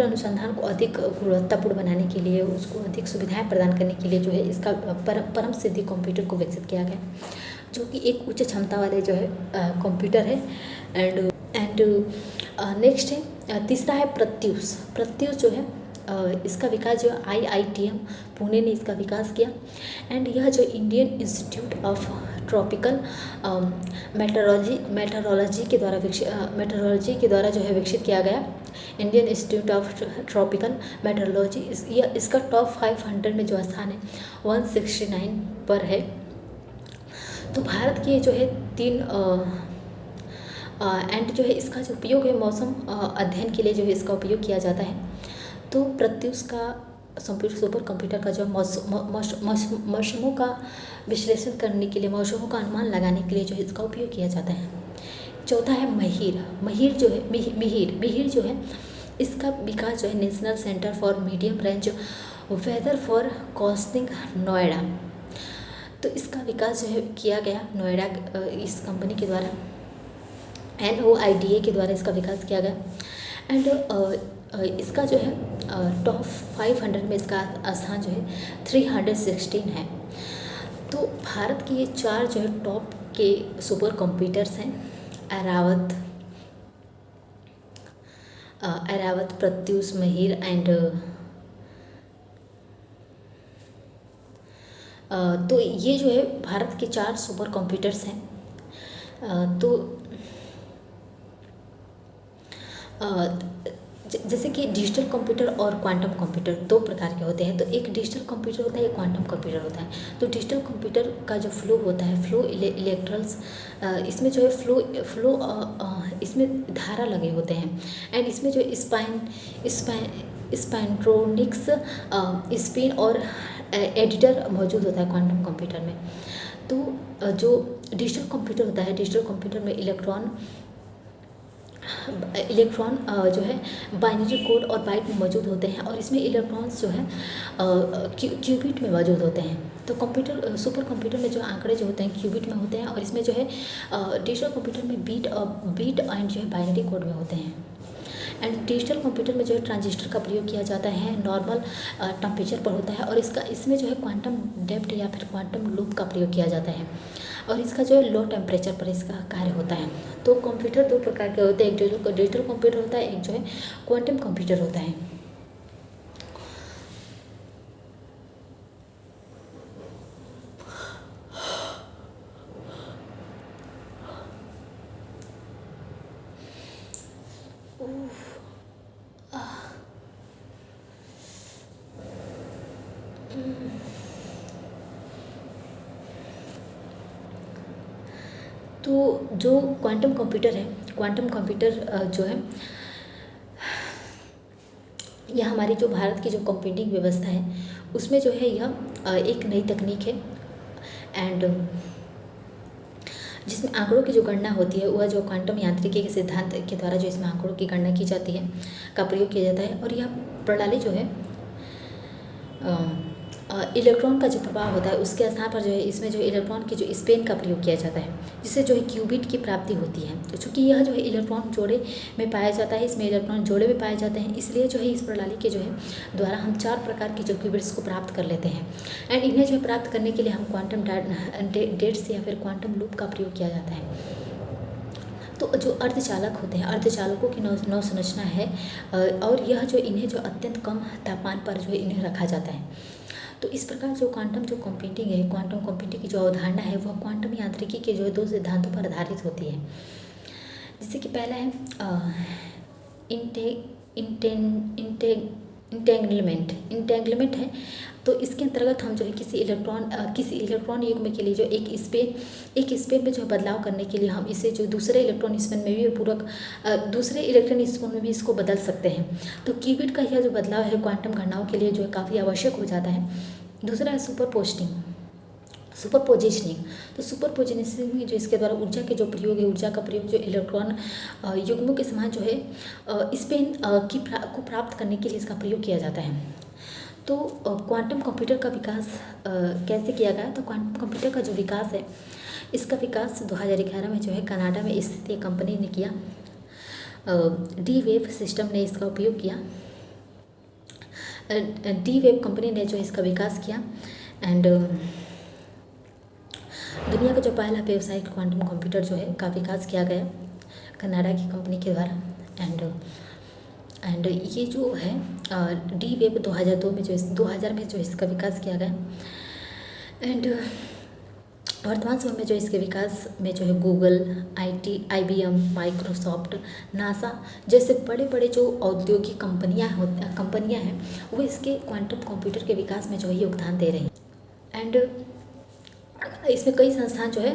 अनुसंधान को अधिक गुणवत्तापूर्ण बनाने के लिए, उसको अधिक सुविधाएं प्रदान करने के लिए जो है इसका परम सिद्धि कंप्यूटर को विकसित किया गया, जो कि एक उच्च क्षमता वाले जो है कंप्यूटर है। एंड नेक्स्ट है तीसरा है प्रत्यूष जो है इसका विकास जो IITM पुणे ने इसका विकास किया। एंड यह जो Indian institute of tropical metrology के द्वारा जो है विकसित किया गया, Indian institute of tropical metrology. इसका टॉप 500 में जो स्थान है 169 पर है। तो भारत के जो है 3 एंड जो है इसका जो उपयोग है मौसम अध्ययन के लिए जो है इसका उपयोग किया जाता है। तो प्रत्यूष का सुपर कंप्यूटर का जो मौसमों का विश्लेषण करने के लिए, मौसमों का अनुमान लगाने के लिए जो है इसका उपयोग किया जाता है। चौथा है मिहिर जो है इसका विकास जो है National Centre for Medium Range Weather Forecasting Noida. तो इसका विकास जो है किया गया नोएडा इस कंपनी के द्वारा, NOIDA के द्वारा इसका विकास किया गया। एंड इसका जो है टॉप 500 में इसका स्थान जो है 316 है। तो भारत के ये 4 जो है टॉप के सुपर कंप्यूटर्स हैं, ऐरावत, प्रत्यूष, मिहिर एंड तो ये जो है भारत के 4 सुपर कंप्यूटर्स हैं। तो जैसे कि डिजिटल कंप्यूटर और क्वांटम कंप्यूटर 2 प्रकार के होते हैं। तो एक डिजिटल कंप्यूटर होता है, एक क्वांटम कंप्यूटर होता है। तो डिजिटल कंप्यूटर का जो फ्लो होता है, फ्लो इलेक्ट्रल्स, इसमें जो है फ्लो इसमें धारा लगे होते हैं। एंड इसमें जो स्पाइंट्रोनिक्स स्पिन और एडिटर मौजूद होता है क्वांटम कंप्यूटर में। तो जो डिजिटल कंप्यूटर होता है, डिजिटल कंप्यूटर में इलेक्ट्रॉन जो है बाइनरी कोड और बाइट में मौजूद होते हैं, और इसमें इलेक्ट्रॉन्स जो है क्यूबिट में मौजूद होते हैं। तो सुपर कंप्यूटर में जो आंकड़े जो होते हैं क्यूबिट में होते हैं, और इसमें जो है डिजिटल कंप्यूटर में बीट एंड जो है बाइनरी कोड में होते हैं। एंड डिजिटल कंप्यूटर में जो है ट्रांजिस्टर का प्रयोग किया जाता है, नॉर्मल टेम्परेचर पर होता है, और इसमें जो है क्वांटम डेप्थ या फिर क्वांटम लूप का प्रयोग किया जाता है, और इसका जो है लो टेम्परेचर पर इसका कार्य होता है। तो कंप्यूटर 2 प्रकार के होते हैं, एक डिजिटल कंप्यूटर होता है, एक जो है क्वांटम कंप्यूटर होता है। तो जो क्वांटम कंप्यूटर है, क्वांटम कंप्यूटर जो है, यह हमारी जो भारत की जो कंप्यूटिंग व्यवस्था है उसमें जो है यह एक नई तकनीक है, एंड जिसमें आंकड़ों की जो गणना होती है वह जो क्वांटम यांत्रिकी के सिद्धांत के द्वारा जो इसमें आंकड़ों की गणना की जाती है का प्रयोग किया जाता है। और यह प्रणाली जो है इलेक्ट्रॉन का जो प्रभाव होता है उसके स्थान पर जो है इसमें जो इलेक्ट्रॉन के जो स्पिन का प्रयोग किया जाता है, जिससे जो है क्यूबिट की प्राप्ति होती है। तो चूँकि यह जो है इलेक्ट्रॉन जोड़े में पाया जाता है, इसमें इलेक्ट्रॉन जोड़े में पाए जाते हैं, इसलिए जो है इस प्रणाली के जो है द्वारा हम 4 प्रकार के जो क्यूबिट्स को प्राप्त कर लेते हैं। एंड इन्हें जो है प्राप्त करने के लिए हम क्वांटम डेट्स या फिर क्वांटम लूप का प्रयोग किया जाता है। तो जो अर्धचालक होते हैं, अर्धचालकों की नौ संरचना है, और यह जो इन्हें जो अत्यंत कम तापमान पर जो है इन्हें रखा जाता है। तो इस प्रकार जो क्वांटम जो कंप्यूटिंग है, क्वांटम कंप्यूटिंग की जो अवधारणा है वह क्वांटम यांत्रिकी के जो 2 सिद्धांतों पर आधारित होती है। जैसे कि पहला है इंटेंगलमेंट है। तो इसके अंतर्गत हम जो है किसी इलेक्ट्रॉन युग्म के लिए जो एक स्पिन में जो बदलाव करने के लिए हम इसे जो दूसरे इलेक्ट्रॉन स्पिन में भी दूसरे इलेक्ट्रॉन स्पिन में भी इसको बदल सकते हैं। तो क्यूबिट का यह जो बदलाव है क्वांटम गणनाओं के लिए जो है काफ़ी आवश्यक हो जाता है। दूसरा है सुपरपोजिशनिंग। तो सुपरपोजिशनिंग जो इसके द्वारा ऊर्जा के जो प्रयोग है, ऊर्जा का प्रयोग जो इलेक्ट्रॉन युग्मों के समान जो है स्पिन को प्राप्त करने के लिए इसका प्रयोग किया जाता है। तो क्वांटम कंप्यूटर का विकास कैसे किया गया? तो क्वांटम कंप्यूटर का जो विकास है, इसका विकास 2011 में जो है कनाडा में स्थित एक कंपनी ने किया। D-Wave सिस्टम ने इसका उपयोग किया। D-Wave कंपनी ने जो इसका विकास किया, एंड दुनिया का जो पहला व्यावसायिक क्वांटम कंप्यूटर जो है का विकास किया गया कनाडा की कंपनी के द्वारा। एंड ये जो है D-Wave 2000 में जो इसका विकास किया गया। एंड वर्तमान समय में जो इसके विकास में जो है गूगल, IBM, माइक्रोसॉफ्ट, नासा जैसे बड़े बड़े जो औद्योगिक कंपनियां हैं वो इसके क्वांटम कंप्यूटर के विकास में जो है योगदान दे रहे हैं। एंड इसमें कई संस्थान जो है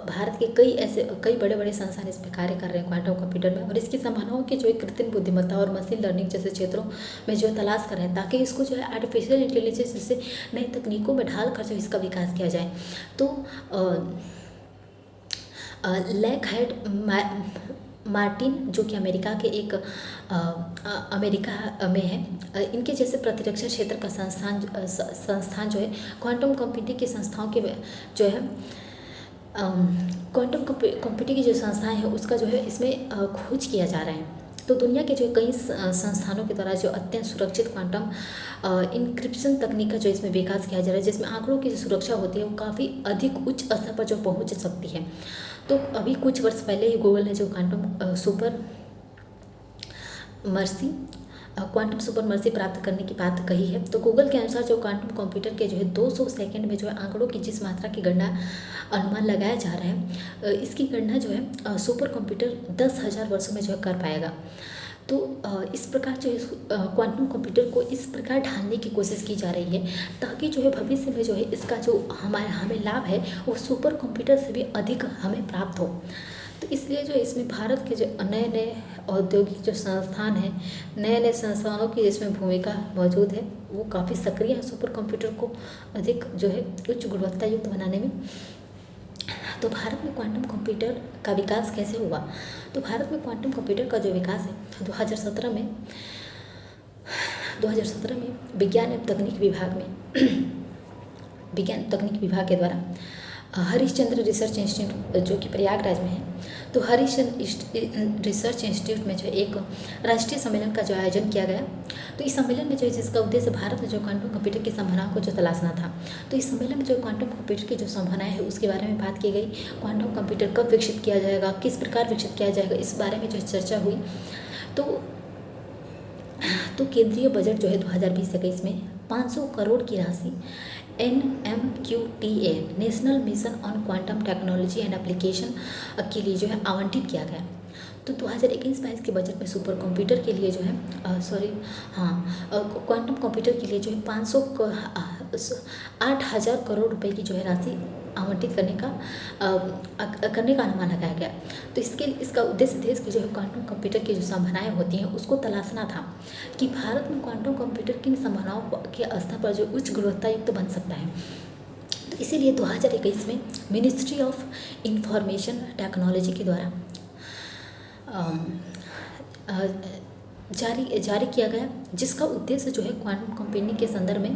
भारत के कई बड़े बड़े संस्थान इस पर कार्य कर रहे हैं क्वांटम कंप्यूटर में, और इसकी संभावनाओं की जो है कृत्रिम बुद्धिमत्ता और मशीन लर्निंग जैसे क्षेत्रों में जो है तलाश कर रहे हैं, ताकि इसको जो है आर्टिफिशियल इंटेलिजेंस जैसे नई तकनीकों में ढाल कर जो इसका विकास किया जाए। तो लॉकहीड मार्टिन जो कि अमेरिका के एक अमेरिका में है, इनके जैसे प्रतिरक्षा क्षेत्र का संस्थान जो है क्वांटम कंप्यूटिंग की संस्थाओं के जो है क्वांटम कंप्यूटिंग की जो संस्थाएं हैं उसका जो है इसमें खोज किया जा रहा है। तो दुनिया के जो कई संस्थानों के द्वारा जो अत्यंत सुरक्षित क्वांटम इंक्रिप्शन तकनीक का जो इसमें विकास किया जा रहा है, जिसमें आंकड़ों की जो सुरक्षा होती है वो काफ़ी अधिक उच्च स्तर पर जो पहुंच सकती है। तो अभी कुछ वर्ष पहले ही गूगल ने जो क्वांटम सुपर मर्सी प्राप्त करने की बात कही है। तो गूगल के अनुसार जो क्वांटम कंप्यूटर के जो है 200 सेकंड में जो है आंकड़ों की जिस मात्रा की गणना अनुमान लगाया जा रहा है, इसकी गणना जो है सुपर कंप्यूटर 10,000 वर्षों में जो है कर पाएगा। तो इस प्रकार जो क्वांटम कंप्यूटर को इस प्रकार ढालने की कोशिश की जा रही है ताकि जो है भविष्य में जो है इसका जो हमें लाभ है वो सुपर कंप्यूटर से भी अधिक हमें प्राप्त हो। तो इसलिए जो इसमें भारत के जो नए औद्योगिक जो संस्थान हैं, नए संस्थानों की इसमें भूमिका मौजूद है, वो काफ़ी सक्रिय है सुपर कंप्यूटर को अधिक जो है उच्च गुणवत्ता युक्त बनाने में। तो भारत में क्वांटम कंप्यूटर का विकास कैसे हुआ? तो भारत में क्वांटम कंप्यूटर का जो विकास है 2017 में विज्ञान एवं तकनीक विभाग के द्वारा हरिश्चंद्र रिसर्च इंस्टीट्यूट जो कि प्रयागराज में है, तो हरिश्चंद्र रिसर्च इंस्टीट्यूट में जो एक राष्ट्रीय सम्मेलन का जो आयोजन किया गया। तो इस सम्मेलन में जो है जिसका उद्देश्य भारत में जो क्वांटम कंप्यूटर की संभावनाओं को जो तलाशना था। तो इस सम्मेलन में जो क्वांटम कंप्यूटर की जो संभावनाएं है उसके बारे में बात की गई। क्वांटम कंप्यूटर कब विकसित किया जाएगा, किस प्रकार विकसित किया जाएगा, इस बारे में जो चर्चा हुई। तो केंद्रीय बजट जो है 2020-21 में 500 करोड़ की राशि NMQTA national mission on quantum technology and application के लिए जो है आवंटित किया गया। तो 2021-22 के बजट में सुपर कंप्यूटर के लिए जो है क्वांटम कंप्यूटर के लिए जो है 8,000 करोड़ रुपए की जो है राशि आवंटित करने का अनुमान लगाया गया। तो इसका उद्देश्य देश की जो है क्वांटम कंप्यूटर की जो संभावनाएं होती हैं उसको तलाशना था कि भारत में क्वांटम कंप्यूटर की संभावनाओं के स्तर पर जो उच्च गुणवत्ता युक्त बन सकता है। तो इसीलिए 2021 में मिनिस्ट्री ऑफ इंफॉर्मेशन टेक्नोलॉजी के द्वारा जारी किया गया, जिसका उद्देश्य जो है क्वांटम कंप्यूटिंग के संदर्भ में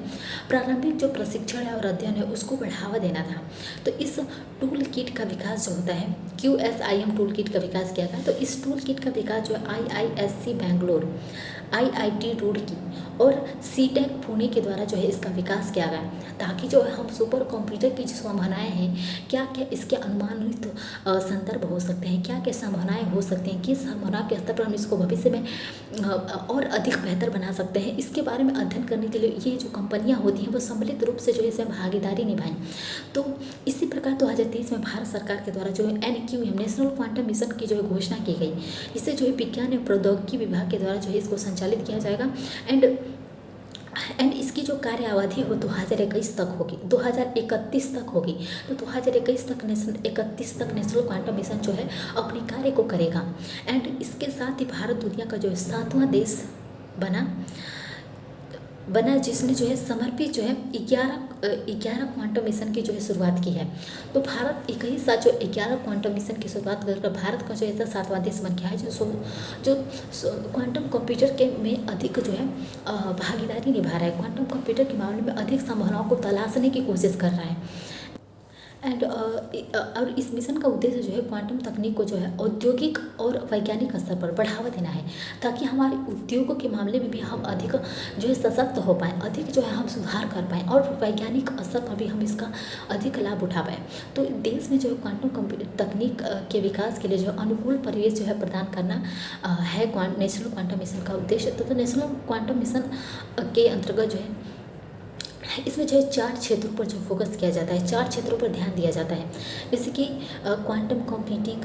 प्रारंभिक जो प्रशिक्षण है और अध्ययन है उसको बढ़ावा देना था। तो इस टूल किट का विकास जो होता है QSIM टूल किट का विकास किया गया। तो इस टूल किट का विकास जो है IISc बैंगलोर, IIT रुड़की और CTEC पुणे के द्वारा जो है इसका विकास किया गया, ताकि जो है हम सुपर कंप्यूटर की जो संभावनाएं हैं, क्या क्या इसके अनुमानित संदर्भ हो सकते हैं, क्या क्या संभावनाएं हो सकती हैं, किस संभावना के स्तर पर हम इसको भविष्य में और अधिक बेहतर बना सकते हैं, इसके बारे में अध्ययन करने के लिए ये जो कंपनियां होती हैं वो सम्मिलित रूप से जो है इसमें भागीदारी निभाएं। तो इसी प्रकार 2023 में भारत सरकार के द्वारा जो है NQM नेशनल क्वांटम मिशन की जो है घोषणा की गई। इससे जो है विज्ञान एवं प्रौद्योगिकी विभाग के द्वारा जो है इसको संचालित किया जाएगा एंड इसकी जो कार्य अवधि है वो 2021 तक होगी, 2031 तक होगी। तो 2031 तक नेशनल क्वांटम मिशन जो है अपने कार्य को करेगा। एंड इसके साथ ही भारत दुनिया का जो है 7वां देश बना जिसने जो है समर्पित जो है 11 क्वांटम मिशन की जो है शुरुआत की है। तो भारत एक ही साथ जो 11 क्वांटम मिशन की शुरुआत कर भारत का जो ऐसा 7वां देश बन गया है जो क्वांटम कंप्यूटर के में अधिक जो है भागीदारी निभा रहा है, क्वांटम कंप्यूटर के मामले में अधिक संभावनाओं को तलाशने की कोशिश कर रहा है। और इस मिशन का उद्देश्य जो है क्वांटम तकनीक को जो है औद्योगिक और वैज्ञानिक स्तर पर बढ़ावा देना है, ताकि हमारे उद्योगों के मामले में भी हम अधिक जो है सशक्त हो पाएँ, अधिक जो है हम सुधार कर पाएँ और वैज्ञानिक स्तर पर भी हम इसका अधिक लाभ उठा पाएँ। तो देश में जो है क्वांटम तकनीक के विकास के लिए जो अनुकूल परिवेश जो है प्रदान करना है नेशनल क्वांटम मिशन का उद्देश्य। तो नेशनल क्वांटम मिशन के अंतर्गत जो है इसमें जो है 4 क्षेत्रों पर जो फोकस किया जाता है, 4 क्षेत्रों पर ध्यान दिया जाता है, जैसे कि क्वांटम कंप्यूटिंग,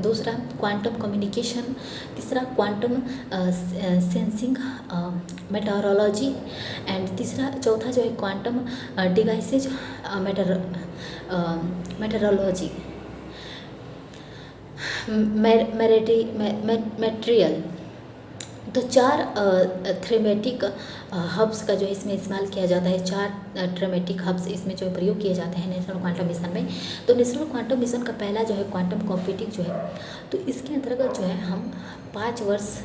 दूसरा क्वांटम कम्युनिकेशन, तीसरा क्वांटम सेंसिंग मेटारोलॉजी एंड चौथा जो है क्वांटम डिवाइसेज मेटारोलॉजी मेटेरियल। तो 4 थ्रेमेटिक हब्स का जो है इसमें इस्तेमाल किया जाता है, 4 थ्रेमेटिक हब्स इसमें जो है प्रयोग किए जाते हैं नेशनल क्वांटम मिशन में। तो नेशनल क्वांटम मिशन का पहला जो है क्वांटम कंप्यूटिंग जो है, तो इसके अंतर्गत जो है हम 5 वर्ष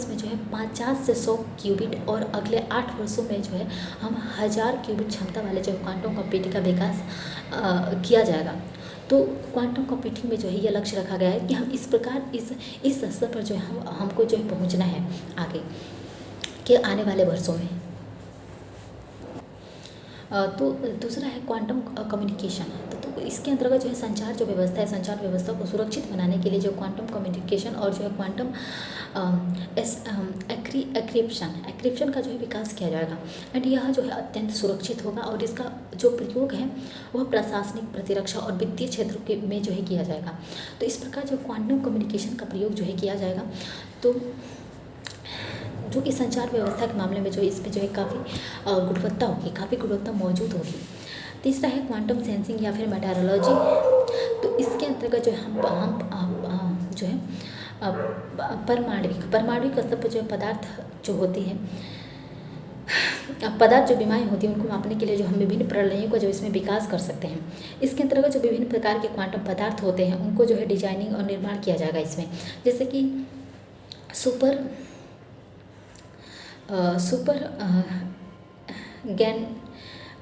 में जो है 50 से 100 क्यूबिट और अगले 8 वर्षों में जो है हम 1000 क्यूबिट क्षमता वाले जो है क्वांटम कंप्यूटिंग का विकास किया जाएगा। तो क्वांटम कंप्यूटिंग में जो है ये लक्ष्य रखा गया है कि हम इस प्रकार इस स्तर पर जो है हमको जो है पहुंचना है आगे के आने वाले वर्षों में। तो दूसरा है क्वांटम कम्युनिकेशन। तो इसके अंतर्गत जो है संचार जो व्यवस्था है, संचार व्यवस्था को सुरक्षित बनाने के लिए जो क्वांटम कम्युनिकेशन और जो है क्वांटम एक्रिप्शन का जो है विकास किया जाएगा एंड यह जो है अत्यंत सुरक्षित होगा और इसका जो प्रयोग है वह प्रशासनिक, प्रतिरक्षा और वित्तीय क्षेत्रों के में जो है किया जाएगा। तो इस प्रकार जो क्वांटम कम्युनिकेशन का प्रयोग जो है किया जाएगा, तो जो कि संचार व्यवस्था के मामले में जो इसमें जो है काफ़ी गुणवत्ता होगी, काफ़ी गुणवत्ता मौजूद होगी। तीसरा है क्वांटम सेंसिंग या फिर मेटारोलॉजी। तो इसके अंतर्गत जो हम जो है परमाणविक स्तर पर जो पदार्थ जो होती है, पदार्थ जो बीमाएँ होती हैं उनको मापने के लिए जो हम विभिन्न प्रणालियों का जो इसमें विकास कर सकते हैं। इसके अंतर्गत जो विभिन्न प्रकार के क्वांटम पदार्थ होते हैं उनको जो है डिजाइनिंग और निर्माण किया जाएगा इसमें, जैसे कि सुपर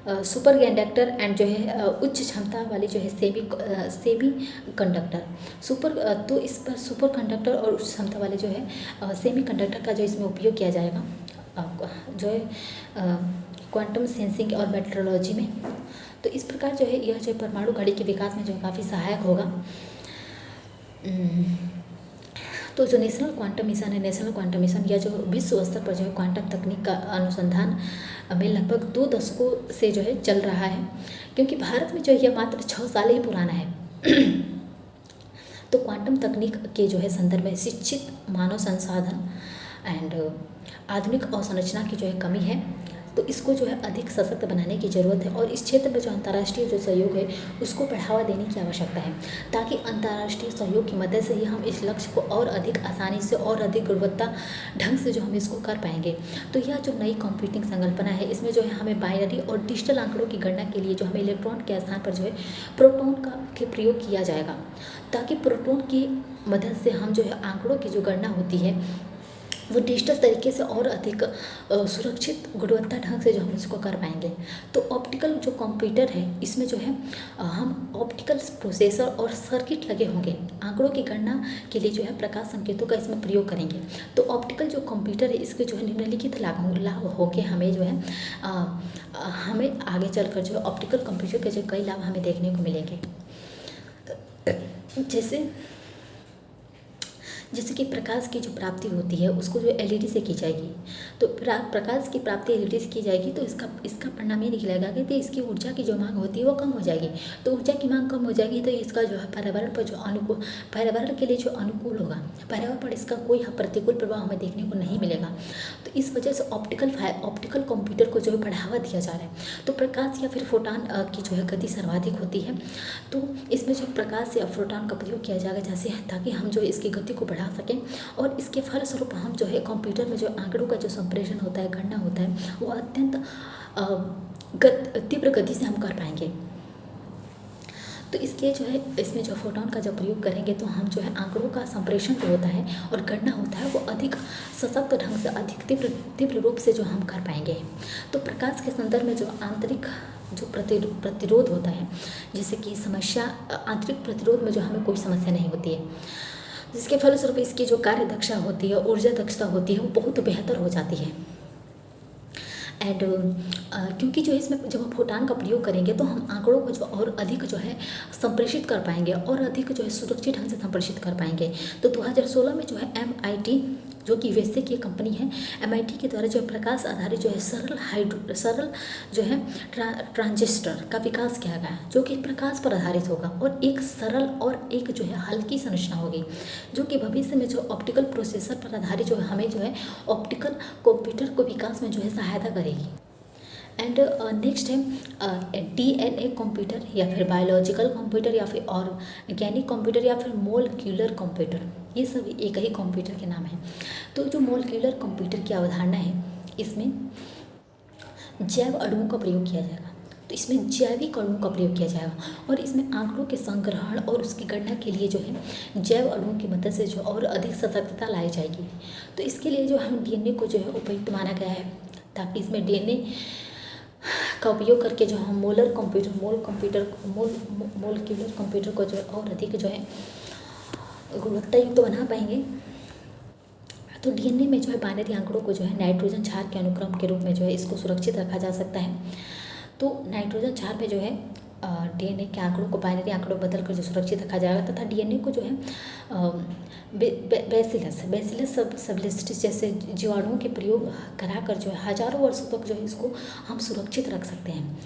कंडक्टर एंड जो है उच्च क्षमता वाली जो है सेमी कंडक्टर तो इस पर सुपर कंडक्टर और उच्च क्षमता वाले जो है सेमी कंडक्टर का जो इसमें उपयोग किया जाएगा जो है क्वांटम सेंसिंग और मेट्रोलॉजी में। तो इस प्रकार जो है यह जो परमाणु घड़ी के विकास में जो काफ़ी सहायक होगा। तो जो नेशनल क्वांटम मिशन है, नेशनल क्वांटम मिशन या जो विश्व स्तर पर जो है क्वांटम तकनीक का अनुसंधान में लगभग 2 दशकों से जो है चल रहा है, क्योंकि भारत में जो यह मात्र 6 साल ही पुराना है। तो क्वांटम तकनीक के जो है संदर्भ में शिक्षित मानव संसाधन एंड आधुनिक अवसंरचना की जो है कमी है, तो इसको जो है अधिक सशक्त बनाने की ज़रूरत है और इस क्षेत्र में जो अंतर्राष्ट्रीय जो सहयोग है उसको बढ़ावा देने की आवश्यकता है, ताकि अंतर्राष्ट्रीय सहयोग की मदद से ही हम इस लक्ष्य को और अधिक आसानी से और अधिक गुणवत्ता ढंग से जो हम इसको कर पाएंगे। तो यह जो नई कंप्यूटिंग संकल्पना है, इसमें जो है हमें बाइनरी और डिजिटल आंकड़ों की गणना के लिए जो हमें इलेक्ट्रॉन के स्थान पर जो है प्रोटॉन का के प्रयोग किया जाएगा, ताकि प्रोटॉन की मदद से हम जो है आंकड़ों की जो गणना होती है वो डिजिटल तरीके से और अधिक सुरक्षित गुणवत्ता ढंग से जो हम इसको कर पाएंगे। तो ऑप्टिकल जो कंप्यूटर है, इसमें जो है हम ऑप्टिकल प्रोसेसर और सर्किट लगे होंगे, आंकड़ों की गणना के लिए जो है प्रकाश संकेतों का इसमें प्रयोग करेंगे। तो ऑप्टिकल जो कंप्यूटर है, इसके जो है निम्नलिखित लाभ होंगे हमें जो है हमें आगे चलकर जो है ऑप्टिकल कंप्यूटर के जो कई लाभ हमें देखने को मिलेंगे। जैसे कि प्रकाश की जो प्राप्ति होती है उसको जो एलईडी से की जाएगी, तो प्रकाश की प्राप्ति एलईडी से की जाएगी, तो इसका परिणाम ये निकलेगा कि तो इसकी ऊर्जा की जो मांग होती है वो कम हो जाएगी। तो ऊर्जा की मांग कम हो जाएगी तो इसका जो है पर्यावरण के लिए जो अनुकूल होगा, पर्यावरण पर इसका कोई प्रतिकूल प्रभाव हमें देखने को नहीं मिलेगा। तो इस वजह से ऑप्टिकल कंप्यूटर को जो है बढ़ावा दिया जा रहा है। तो प्रकाश या फिर फोटॉन की जो है गति सर्वाधिक होती है, तो इसमें जो प्रकाश या फोटॉन का प्रयोग किया जाएगा जैसे, ताकि हम जो इसकी गति को बढ़ा सकें और इसके फलस्वरूप हम जो है कंप्यूटर में जो आंकड़ों का जो संप्रेषण होता है, गणना होता है, वो अत्यंत तीव्र गति से हम कर पाएंगे। तो इसलिए जो है इसमें जो फोटॉन का जब प्रयोग करेंगे तो हम जो है आंकड़ों का संप्रेषण जो होता है और गणना होता है वो अधिक सशक्त ढंग से, अधिक तीव्र रूप से जो हम कर पाएंगे। तो प्रकाश के संदर्भ में जो आंतरिक जो प्रतिरोध होता है, जैसे कि आंतरिक प्रतिरोध में जो हमें कोई समस्या नहीं होती है, जिसके फलस्वरूप इसकी जो कार्य दक्षता होती है, ऊर्जा दक्षता होती है, वो बहुत बेहतर हो जाती है। एंड क्योंकि जो है इसमें जब हम फोटॉन का प्रयोग करेंगे तो हम आंकड़ों को जो और अधिक जो है संप्रेषित कर पाएंगे और अधिक जो है सुरक्षित ढंग से संप्रेषित कर पाएंगे। तो 2016 में जो है MIT, जो कि यूएसए की कंपनी है, MIT के द्वारा जो है प्रकाश आधारित जो है सरल जो है ट्रांजिस्टर का विकास किया गया, जो कि प्रकाश पर आधारित होगा और एक सरल और एक जो है हल्की संरचना होगी, जो कि भविष्य में जो ऑप्टिकल प्रोसेसर पर आधारित जो है हमें जो है ऑप्टिकल कंप्यूटर को विकास में जो है सहायता करेगी। एंड नेक्स्ट है DNA कंप्यूटर या फिर बायोलॉजिकल कंप्यूटर या फिर ऑर्गेनिक कंप्यूटर या फिर मोलक्यूलर कंप्यूटर, ये सभी एक ही कंप्यूटर के नाम हैं। तो जो मोलक्यूलर कंप्यूटर की अवधारणा है, इसमें जैव अणुओं का प्रयोग किया जाएगा। तो इसमें जैविक अणुओं का प्रयोग किया जाएगा और इसमें आंकड़ों के संग्रहण और उसकी गणना के लिए जो है जैव अणुओं की मदद से जो और अधिक सशक्तता लाई जाएगी। तो इसके लिए जो हम DNA को जो है उपयुक्त माना गया है, ताकि इसमें DNA का उपयोग करके जो हम मोलक्यूलर कंप्यूटर को जो है और अधिक जो है गुणवत्ता युक्त बना पाएंगे। तो DNA में जो है बाइनरी आंकड़ों को जो है नाइट्रोजन क्षार के अनुक्रम के रूप में जो है इसको सुरक्षित रखा जा सकता है। तो नाइट्रोजन क्षार में जो है DNA के आंकड़ों को बाइनरी आंकड़ों बदल कर जो सुरक्षित रखा जाएगा, तथा DNA को जो है बैसिलस सबलिस्टिस जैसे जीवाणुओं के प्रयोग कराकर जो है हज़ारों वर्षों तक जो है इसको हम सुरक्षित रख सकते हैं।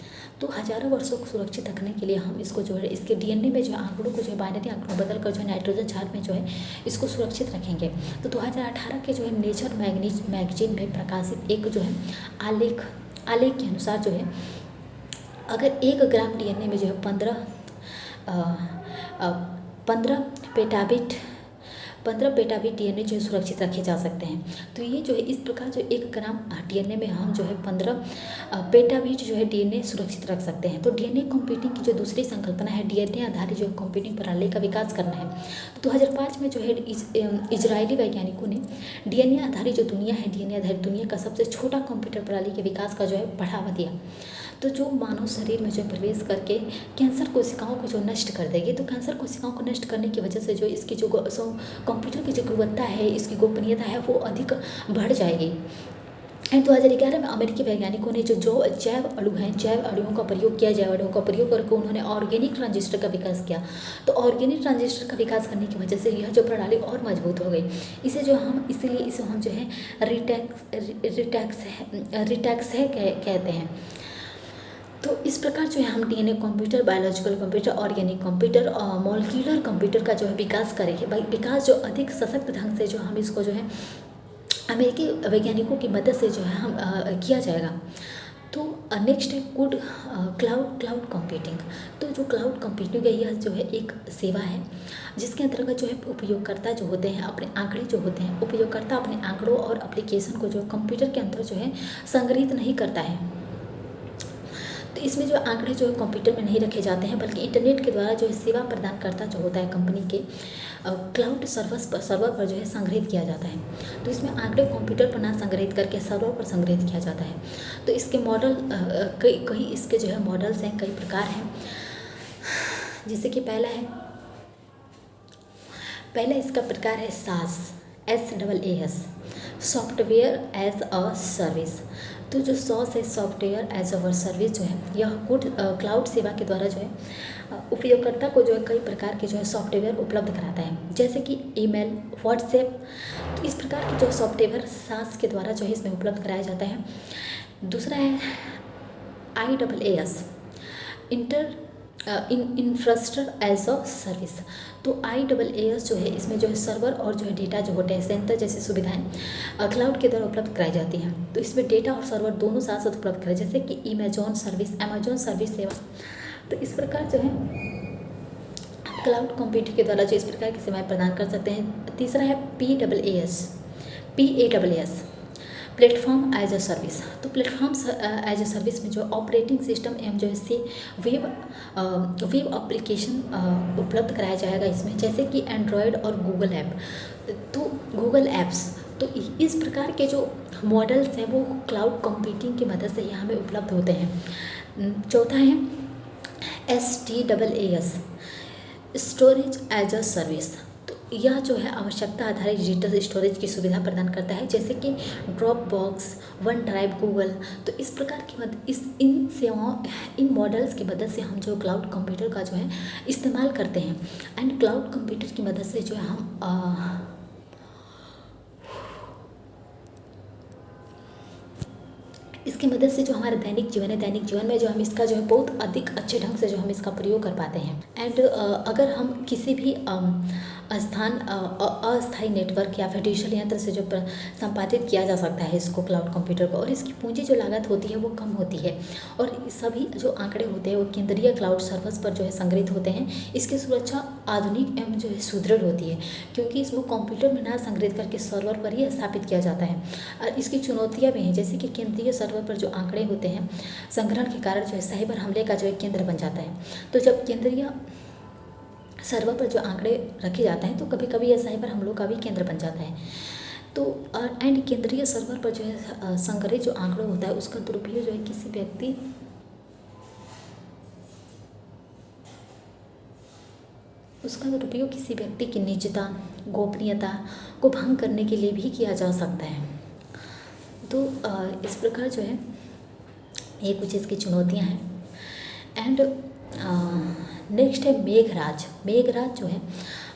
तो हज़ारों वर्षों को सुरक्षित रखने के लिए हम इसको जो है इसके DNA में जो आंकड़ों को जो है बाइनरी आंकड़ों बदल कर जो है नाइट्रोजन क्षार में जो है इसको सुरक्षित रखेंगे। तो 2018 के जो है नेचर मैगजीन में प्रकाशित एक जो है आलेख के अनुसार जो है अगर 1 ग्राम DNA में जो है 15 पेटाबिट DNA जो है सुरक्षित रखे जा सकते हैं। तो ये जो है इस प्रकार जो 1 ग्राम DNA में हम जो है 15 पेटाबिट जो है DNA सुरक्षित रख सकते हैं। तो DNA कंप्यूटिंग की जो दूसरी संकल्पना है, DNA आधारित जो कंप्यूटिंग प्रणाली का विकास करना है। तो 2005 में जो है इजरायली वैज्ञानिकों ने DNA आधारित जो दुनिया है, DNA आधारित दुनिया का सबसे छोटा कंप्यूटर प्रणाली के विकास का जो है बढ़ावा दिया। तो जो मानव शरीर में जो प्रवेश करके कैंसर कोशिकाओं को जो नष्ट कर देगी, तो कैंसर कोशिकाओं को नष्ट करने की वजह से जो इसकी जो कंप्यूटर की जो गुणवत्ता है, इसकी गोपनीयता है, वो अधिक बढ़ जाएगी। 2011 में अमेरिकी वैज्ञानिकों ने जो जैव अणुओं का प्रयोग किया, जैव अणुओं का प्रयोग करके उन्होंने ऑर्गेनिक ट्रांजिस्टर का विकास किया। तो ऑर्गेनिक ट्रांजिस्टर का विकास करने की वजह से यह जो प्रणाली और मजबूत हो गई। इसीलिए इसे हम जो है रिटैक्स कहते हैं। तो इस प्रकार जो है हम DNA computer, biological computer, organic computer और मॉलिक्यूलर कंप्यूटर का जो है विकास करेंगे। विकास जो अधिक सशक्त ढंग से जो हम इसको जो है अमेरिकी वैज्ञानिकों की मदद से जो है हम किया जाएगा। तो नेक्स्ट है क्लाउड कंप्यूटिंग। तो जो क्लाउड कंप्यूटिंग है यह जो है एक सेवा है जिसके अंतर्गत जो है उपयोगकर्ता जो होते हैं अपने आंकड़े जो होते हैं, उपयोगकर्ता अपने आंकड़ों और एप्लीकेशन को जो कंप्यूटर के अंदर जो है संग्रहित नहीं करता है। तो इसमें जो आंकड़े जो है कंप्यूटर में नहीं रखे जाते हैं बल्कि इंटरनेट के द्वारा जो है सेवा प्रदानकर्ता जो होता है कंपनी के क्लाउड सर्वर पर जो है संग्रहित किया जाता है। तो इसमें आंकड़े कंप्यूटर पर ना संग्रहित करके सर्वर पर संग्रहित किया जाता है। तो इसके मॉडल कई इसके जो है मॉडल्स हैं, कई प्रकार हैं। जैसे कि पहला इसका प्रकार है SaaS, software as a service. तो जो सॉस है सॉफ्टवेयर एज अ सर्विस जो है यह क्लाउड सेवा के द्वारा जो है उपयोगकर्ता को जो है कई प्रकार के जो है सॉफ्टवेयर उपलब्ध कराता है, जैसे कि ईमेल, व्हाट्सएप। तो इस प्रकार के जो सॉफ्टवेयर सास के द्वारा जो है इसमें उपलब्ध कराया जाता है। दूसरा है IaaS, infrastructure as a service. तो IaaS जो है इसमें जो है सर्वर और जो है डेटा जो होते हैं सेंटर जैसी सुविधाएं क्लाउड के द्वारा उपलब्ध कराई जाती हैं। तो इसमें डेटा और सर्वर दोनों साथ साथ उपलब्ध कराए, जैसे कि अमेजॉन सर्विस सेवा। तो इस प्रकार जो है क्लाउड कंप्यूटिंग के द्वारा जो इस प्रकार की सेवाएं प्रदान कर सकते हैं। तीसरा है PaaS, platform as a service. तो प्लेटफॉर्म एज अ सर्विस में जो ऑपरेटिंग सिस्टम एवं जो है वेब एप्लीकेशन उपलब्ध कराया जाएगा इसमें, जैसे कि एंड्रॉयड और गूगल ऐप। तो गूगल ऐप्स, तो इस प्रकार के जो मॉडल्स हैं वो क्लाउड कंप्यूटिंग की मदद से ही हमें उपलब्ध होते हैं। चौथा है SaaS, storage as a service. तो यह जो है आवश्यकता आधारित डिजिटल स्टोरेज की सुविधा प्रदान करता है, जैसे कि drop box, one drive, Google. तो इस प्रकार की इन मॉडल्स की मदद से हम जो क्लाउड कंप्यूटर का जो है इस्तेमाल करते हैं। एंड क्लाउड कंप्यूटर की मदद से जो है हम इसकी मदद से जो हमारा दैनिक जीवन में जो हम इसका जो है बहुत अधिक अच्छे ढंग से जो हम इसका प्रयोग कर पाते हैं। एंड अगर हम किसी भी अस्थायी नेटवर्क या फिर डिजिटल यंत्र से जो संपादित किया जा सकता है इसको क्लाउड कंप्यूटर को, और इसकी पूंजी जो लागत होती है वो कम होती है, और सभी जो आंकड़े होते हैं वो केंद्रीय क्लाउड सर्वर्स पर जो है संग्रहित होते हैं। इसकी सुरक्षा आधुनिक एवं जो है सुदृढ़ होती है, क्योंकि इसको कंप्यूटर में ना संग्रहित करके सर्वर पर ही स्थापित किया जाता है। और इसकी चुनौतियाँ भी हैं, जैसे कि केंद्रीय सर्वर पर जो आंकड़े होते हैं संग्रहण के कारण जो है साइबर हमले का जो है केंद्र बन जाता है। तो जब केंद्रीय सर्वर पर जो आंकड़े रखे जाते हैं तो कभी कभी यह साइबर हमलों का भी केंद्र बन जाता है। तो एंड केंद्रीय सर्वर पर जो है संग्रहित जो आंकड़ों होता है उसका दुरुपयोग जो है किसी व्यक्ति की निजता, गोपनीयता को भंग करने के लिए भी किया जा सकता है। तो इस प्रकार जो है ये कुछ इसकी चुनौतियां हैं। एंड नेक्स्ट है मेघराज जो है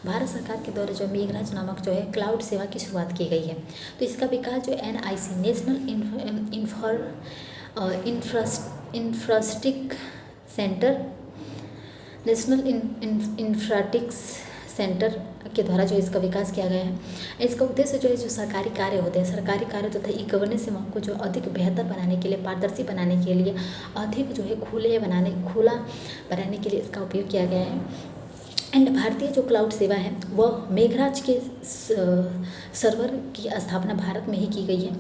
भारत सरकार के द्वारा जो मेघराज नामक जो है क्लाउड सेवा की शुरुआत की गई है। तो इसका विकास जो NIC नेशनल इंफ्रास्ट्रक्चर सेंटर के द्वारा जो इसका विकास किया गया है। इसका उद्देश्य जो है जो सरकारी कार्य होते हैं, सरकारी कार्य तथा ई गवर्नेंस सेवाओं को जो अधिक बेहतर बनाने के लिए, पारदर्शी बनाने के लिए, अधिक जो है खुला बनाने के लिए इसका उपयोग किया गया है। एंड भारतीय जो क्लाउड सेवा है वह मेघराज के सर्वर की स्थापना भारत में ही की गई है।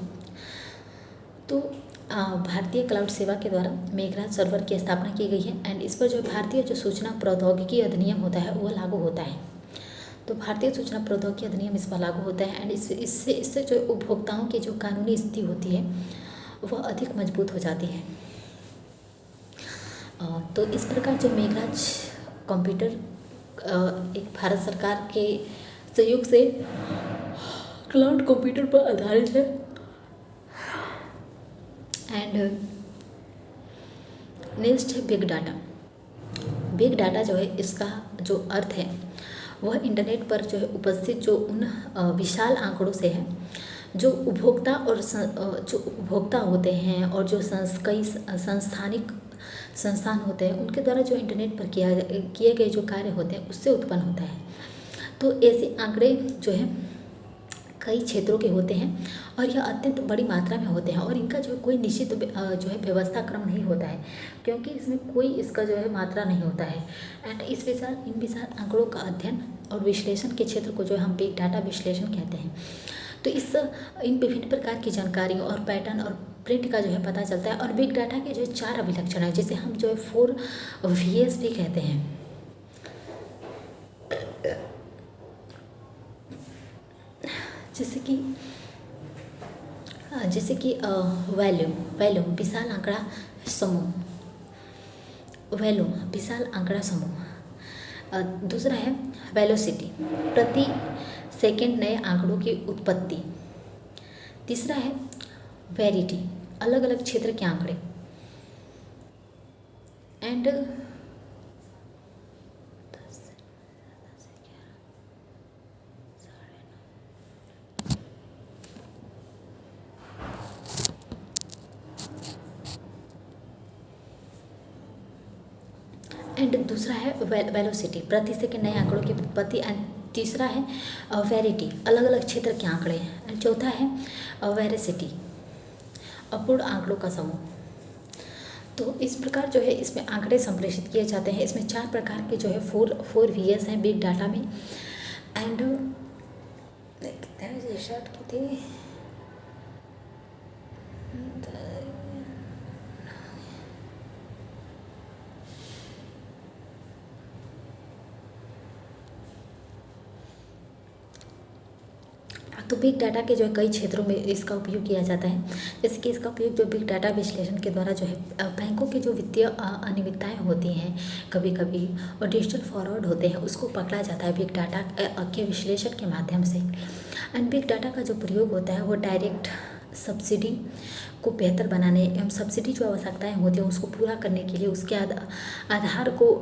तो भारतीय क्लाउड सेवा के द्वारा मेघराज सर्वर की स्थापना की गई है। एंड इस पर जो भारतीय जो सूचना प्रौद्योगिकी अधिनियम होता है वह लागू होता है। तो भारतीय सूचना प्रौद्योगिकी अधिनियम इस पर लागू होता है। एंड इससे जो उपभोक्ताओं की जो कानूनी स्थिति होती है वह अधिक मजबूत हो जाती है। तो इस प्रकार जो मेघराज कंप्यूटर एक भारत सरकार के सहयोग से क्लाउड कंप्यूटर पर आधारित है। एंड नेक्स्ट है बिग डाटा जो है इसका जो अर्थ है वह इंटरनेट पर जो है उपस्थित जो उन विशाल आंकड़ों से है जो उपभोक्ता होते हैं और जो कई संस्थानिक संस्थान होते हैं उनके द्वारा जो इंटरनेट पर किए गए जो कार्य होते हैं उससे उत्पन्न होता है। तो ऐसे आंकड़े जो है कई क्षेत्रों के होते हैं और यह अत्यंत बड़ी मात्रा में होते हैं और इनका जो कोई निश्चित जो है व्यवस्था क्रम नहीं होता है, क्योंकि इसमें कोई इसका जो है मात्रा नहीं होता है। एंड इन विशाल आंकड़ों का अध्ययन और विश्लेषण के क्षेत्र को जो हम बिग डाटा विश्लेषण कहते हैं। तो इन विभिन्न प्रकार की जानकारियों और पैटर्न और प्रिंट का जो है पता चलता है। और बिग डाटा के जो 4 अभिलक्षण है जिसे हम जो है 4 Vs भी कहते हैं। जैसे कि वैल्यूम विशाल आंकड़ा समूह। दूसरा है वेलोसिटी, प्रति सेकंड नए आंकड़ों की उत्पत्ति। तीसरा है वेरिटी, अलग अलग क्षेत्र के आंकड़े। एंड दूसरा है वेलोसिटी, प्रति सेकंड नए आंकड़ों की उत्पत्ति। एंड तीसरा है वेरिटी, अलग अलग क्षेत्र के आंकड़े। एंड चौथा है वेरिसिटी, अपूर्ण आंकड़ों का समूह। तो इस प्रकार जो है इसमें आंकड़े संप्रेषित किए जाते हैं। इसमें 4 प्रकार के जो है 4 Vs हैं बिग डाटा में। एंड शॉर्ट की थी तो बिग डाटा के जो है कई क्षेत्रों में इसका उपयोग किया जाता है। जैसे कि इसका उपयोग जो बिग डाटा विश्लेषण के द्वारा जो है बैंकों की जो वित्तीय अनियमितताएं होती हैं कभी कभी और डिजिटल फ्रॉड होते हैं उसको पकड़ा जाता है बिग डाटा के विश्लेषण के माध्यम से। एंड बिग डाटा का जो प्रयोग होता है वो डायरेक्ट सब्सिडी को बेहतर बनाने एवं सब्सिडी जो आवश्यकताएँ होती हैं उसको पूरा करने के लिए उसके आधार को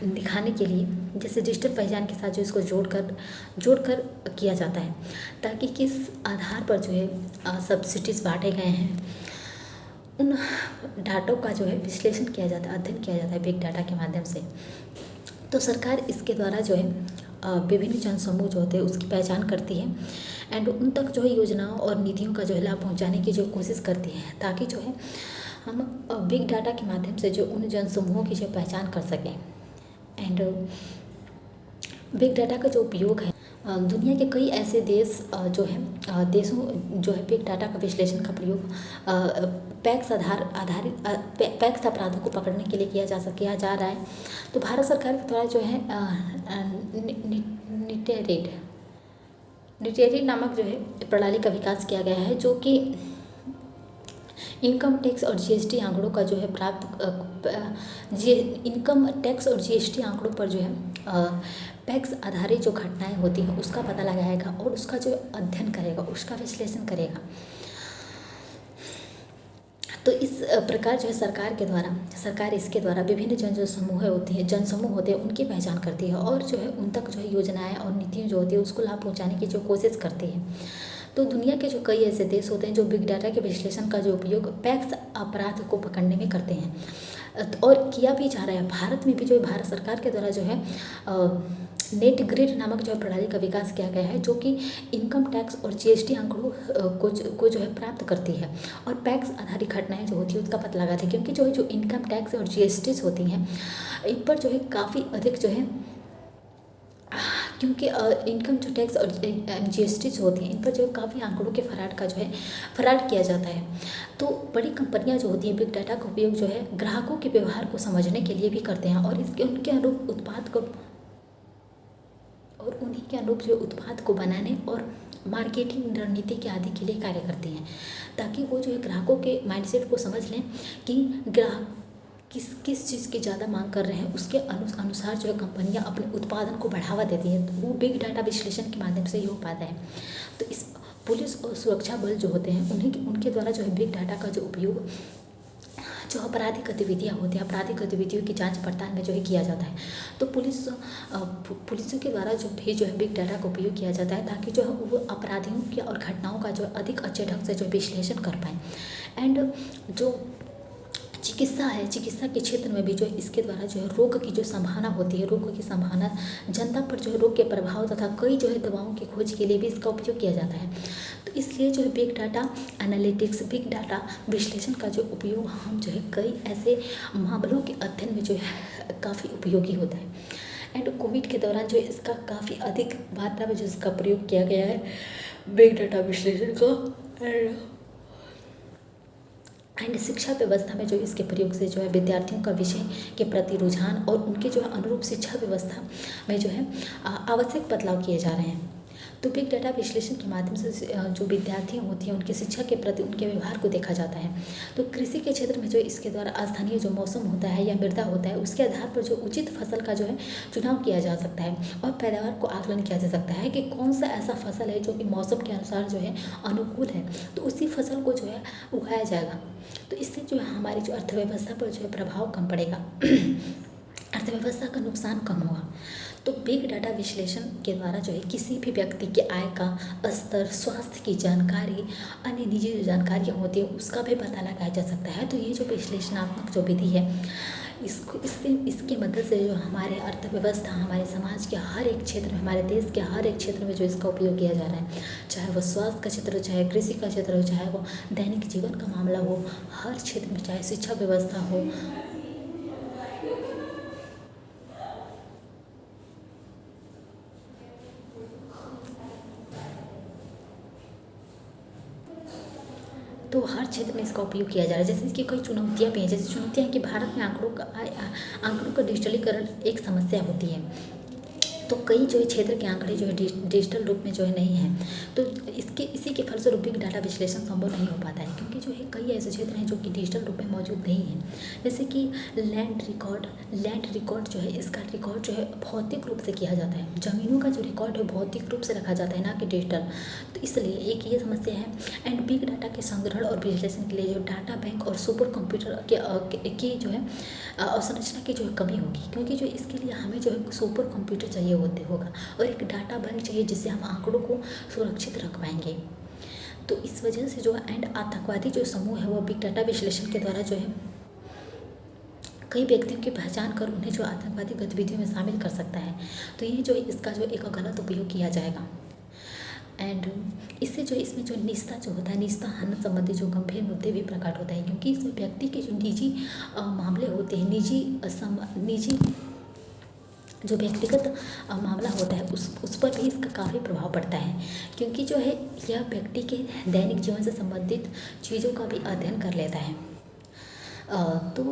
दिखाने के लिए, जैसे डिजिटल पहचान के साथ जो इसको जोड़कर किया जाता है, ताकि किस आधार पर जो है सब्सिडीज बांटे गए हैं उन डाटों का जो है विश्लेषण किया जाता है, अध्ययन किया जाता है बिग डाटा के माध्यम से। तो सरकार इसके द्वारा जो है विभिन्न जनसमूह जो होते हैं उसकी पहचान करती है एंड उन तक जो है योजनाओं और नीतियों का जो है लाभ पहुँचाने की जो कोशिश करती है, ताकि जो है हम बिग डाटा के माध्यम से जो उन जनसमूहों की जो पहचान कर सकें। एंड बिग डाटा का जो उपयोग है दुनिया के कई ऐसे देश देशों जो है बिग डाटा का विश्लेषण का प्रयोग पैक्स अपराधों को पकड़ने के लिए किया जा रहा है। तो भारत सरकार के द्वारा जो है निटेरेट नामक जो है प्रणाली का विकास किया गया है, जो कि इनकम टैक्स और जीएसटी आंकड़ों का जो है इनकम टैक्स और जीएसटी आंकड़ों पर जो है पैक्स आधारित जो घटनाएं होती हैं उसका पता लगाएगा और उसका जो अध्ययन करेगा, उसका विश्लेषण करेगा। तो इस प्रकार जो है सरकार इसके द्वारा विभिन्न जनसमूह होते हैं उनकी पहचान करती है और जो है उन तक जो है योजनाएं और नीतियाँ जो होती है उसको लाभ पहुँचाने की जो कोशिश करती है। तो दुनिया के जो कई ऐसे देश होते हैं जो बिग डाटा के विश्लेषण का जो उपयोग पैक्स अपराध को पकड़ने में करते हैं और किया भी जा रहा है। भारत में भी जो है भारत सरकार के द्वारा जो है नेट ग्रिड नामक जो है प्रणाली का विकास किया गया है, जो कि इनकम टैक्स और जीएसटी आंकड़ों को जो है प्राप्त करती है और पैक्स आधारित घटनाएं जो होती है उसका पता लगाती है। क्योंकि जो इनकम टैक्स और जीएसटीज होती हैं इन पर जो है काफ़ी अधिक जो है क्योंकि इनकम जो टैक्स और जीएसटी होती हैं इन पर जो काफ़ी आंकड़ों के फ्रॉड किया जाता है। तो बड़ी कंपनियां जो होती हैं बिग डाटा का उपयोग जो है ग्राहकों के व्यवहार को समझने के लिए भी करते हैं और उनके अनुरूप उत्पाद को बनाने और मार्केटिंग रणनीति के आदि के लिए कार्य करती हैं, ताकि वो जो है ग्राहकों के माइंडसेट को समझ लें कि ग्राहक किस चीज़ की ज़्यादा मांग कर रहे हैं, उसके अनुसार जो है कंपनियां अपने उत्पादन को बढ़ावा देती हैं। तो वो बिग डाटा विश्लेषण के माध्यम से ही हो पाता है। तो इस पुलिस और सुरक्षा बल जो होते हैं उनके द्वारा जो है बिग डाटा का जो उपयोग जो आपराधिक गतिविधियाँ होती हैं, आपराधिक गतिविधियों की जांच पड़ताल में जो है किया जाता है। तो पुलिसों के द्वारा जो है बिग डाटा का उपयोग किया जाता है, ताकि जो है वो अपराधियों की और घटनाओं का जो अधिक अच्छे ढंग से जो विश्लेषण कर पाएँ। एंड जो चिकित्सा है, चिकित्सा के क्षेत्र में भी जो है इसके द्वारा जो है रोग की जो संभावना होती है, रोग की संभावना, जनता पर जो है रोग के प्रभाव तथा कई जो है दवाओं की खोज के लिए भी इसका उपयोग किया जाता है। तो इसलिए जो है big data analytics, big data विश्लेषण का जो उपयोग हम जो है कई ऐसे मामलों के अध्ययन में जो है काफ़ी उपयोगी होता है। एंड कोविड के दौरान जो है इसका काफ़ी अधिक मात्रा में जो इसका प्रयोग किया गया है बिग डाटा विश्लेषण का। एंड शिक्षा व्यवस्था में जो इसके प्रयोग से जो है विद्यार्थियों का विषय के प्रति रुझान और उनके जो है अनुरूप शिक्षा व्यवस्था में जो है आवश्यक बदलाव किए जा रहे हैं। तो बिग डाटा विश्लेषण के माध्यम से जो विद्यार्थी होती हैं उनकी शिक्षा के प्रति उनके व्यवहार को देखा जाता है। तो कृषि के क्षेत्र में जो इसके द्वारा स्थानीय जो मौसम होता है या मृदा होता है उसके आधार पर जो उचित फसल का जो है चुनाव किया जा सकता है और पैदावार को आकलन किया जा सकता है कि कौन सा ऐसा फसल है जो कि मौसम के अनुसार जो है अनुकूल है, तो उसी फसल को जो है उगाया जाएगा। तो इससे जो है हमारी जो अर्थव्यवस्था पर जो है प्रभाव कम पड़ेगा, अर्थव्यवस्था का नुकसान कम होगा। तो बिग डाटा विश्लेषण के द्वारा जो है किसी भी व्यक्ति के आय का स्तर, स्वास्थ्य की जानकारी, अन्य निजी जो जानकारियाँ होती है उसका भी पता लगाया जा सकता है। तो ये जो विश्लेषणात्मक जो विधि है इसके मदद से जो हमारे अर्थव्यवस्था, हमारे समाज के हर एक क्षेत्र में, हमारे देश के हर एक क्षेत्र में जो इसका उपयोग किया जा रहा है, चाहे वो स्वास्थ्य का क्षेत्र हो, चाहे कृषि का क्षेत्र हो, चाहे वो दैनिक जीवन का मामला हो, हर क्षेत्र में, चाहे शिक्षा व्यवस्था हो। तो हर क्षेत्र में इसका उपयोग किया जा रहा है। जैसे इसकी कई चुनौतियाँ भी हैं, जैसे चुनौतियाँ हैं कि भारत में आंकड़ों का डिजिटलीकरण एक समस्या होती है। तो कई जो है क्षेत्र के आंकड़े जो है डिजिटल रूप में जो है नहीं हैं, तो इसी के फलस्वरूप बिग डाटा विश्लेषण संभव नहीं हो पाता है, क्योंकि जो है कई ऐसे क्षेत्र हैं जो कि डिजिटल रूप में मौजूद नहीं हैं। जैसे कि लैंड रिकॉर्ड जो है, इसका रिकॉर्ड जो है भौतिक रूप से किया जाता है। ज़मीनों का जो रिकॉर्ड है भौतिक रूप से रखा जाता है, ना कि डिजिटल। तो इसलिए एक ये समस्या है। एंड बिग डाटा के संग्रहण और विश्लेषण के लिए जो डाटा बैंक और सुपर कंप्यूटर की जो है अवसंरचना की जो है कमी होगी, क्योंकि जो इसके लिए हमें जो है सुपर कंप्यूटर चाहिए होगा और एक डाटा बैंक चाहिए जिससे हम आंकड़ों को सुरक्षित रख पाएंगे। तो इस वजह से जो एंड आतंकवादी जो समूह है वो बिग डाटा विश्लेषण के द्वारा जो है कई व्यक्तियों की पहचान कर उन्हें जो आतंकवादी गतिविधियों में शामिल कर सकता है। तो ये जो इसका जो एक गलत उपयोग किया जाएगा। एंड इससे जो इसमें जो निजता जो होता है, निजता हनन संबंधी जो गंभीर मुद्दे भी प्रकट होता है, क्योंकि इसमें व्यक्ति के जो निजी मामले होते हैं, निजी जो व्यक्तिगत मामला होता है उस पर भी इसका काफ़ी प्रभाव पड़ता है, क्योंकि जो है यह व्यक्ति के दैनिक जीवन से संबंधित चीज़ों का भी अध्ययन कर लेता है। तो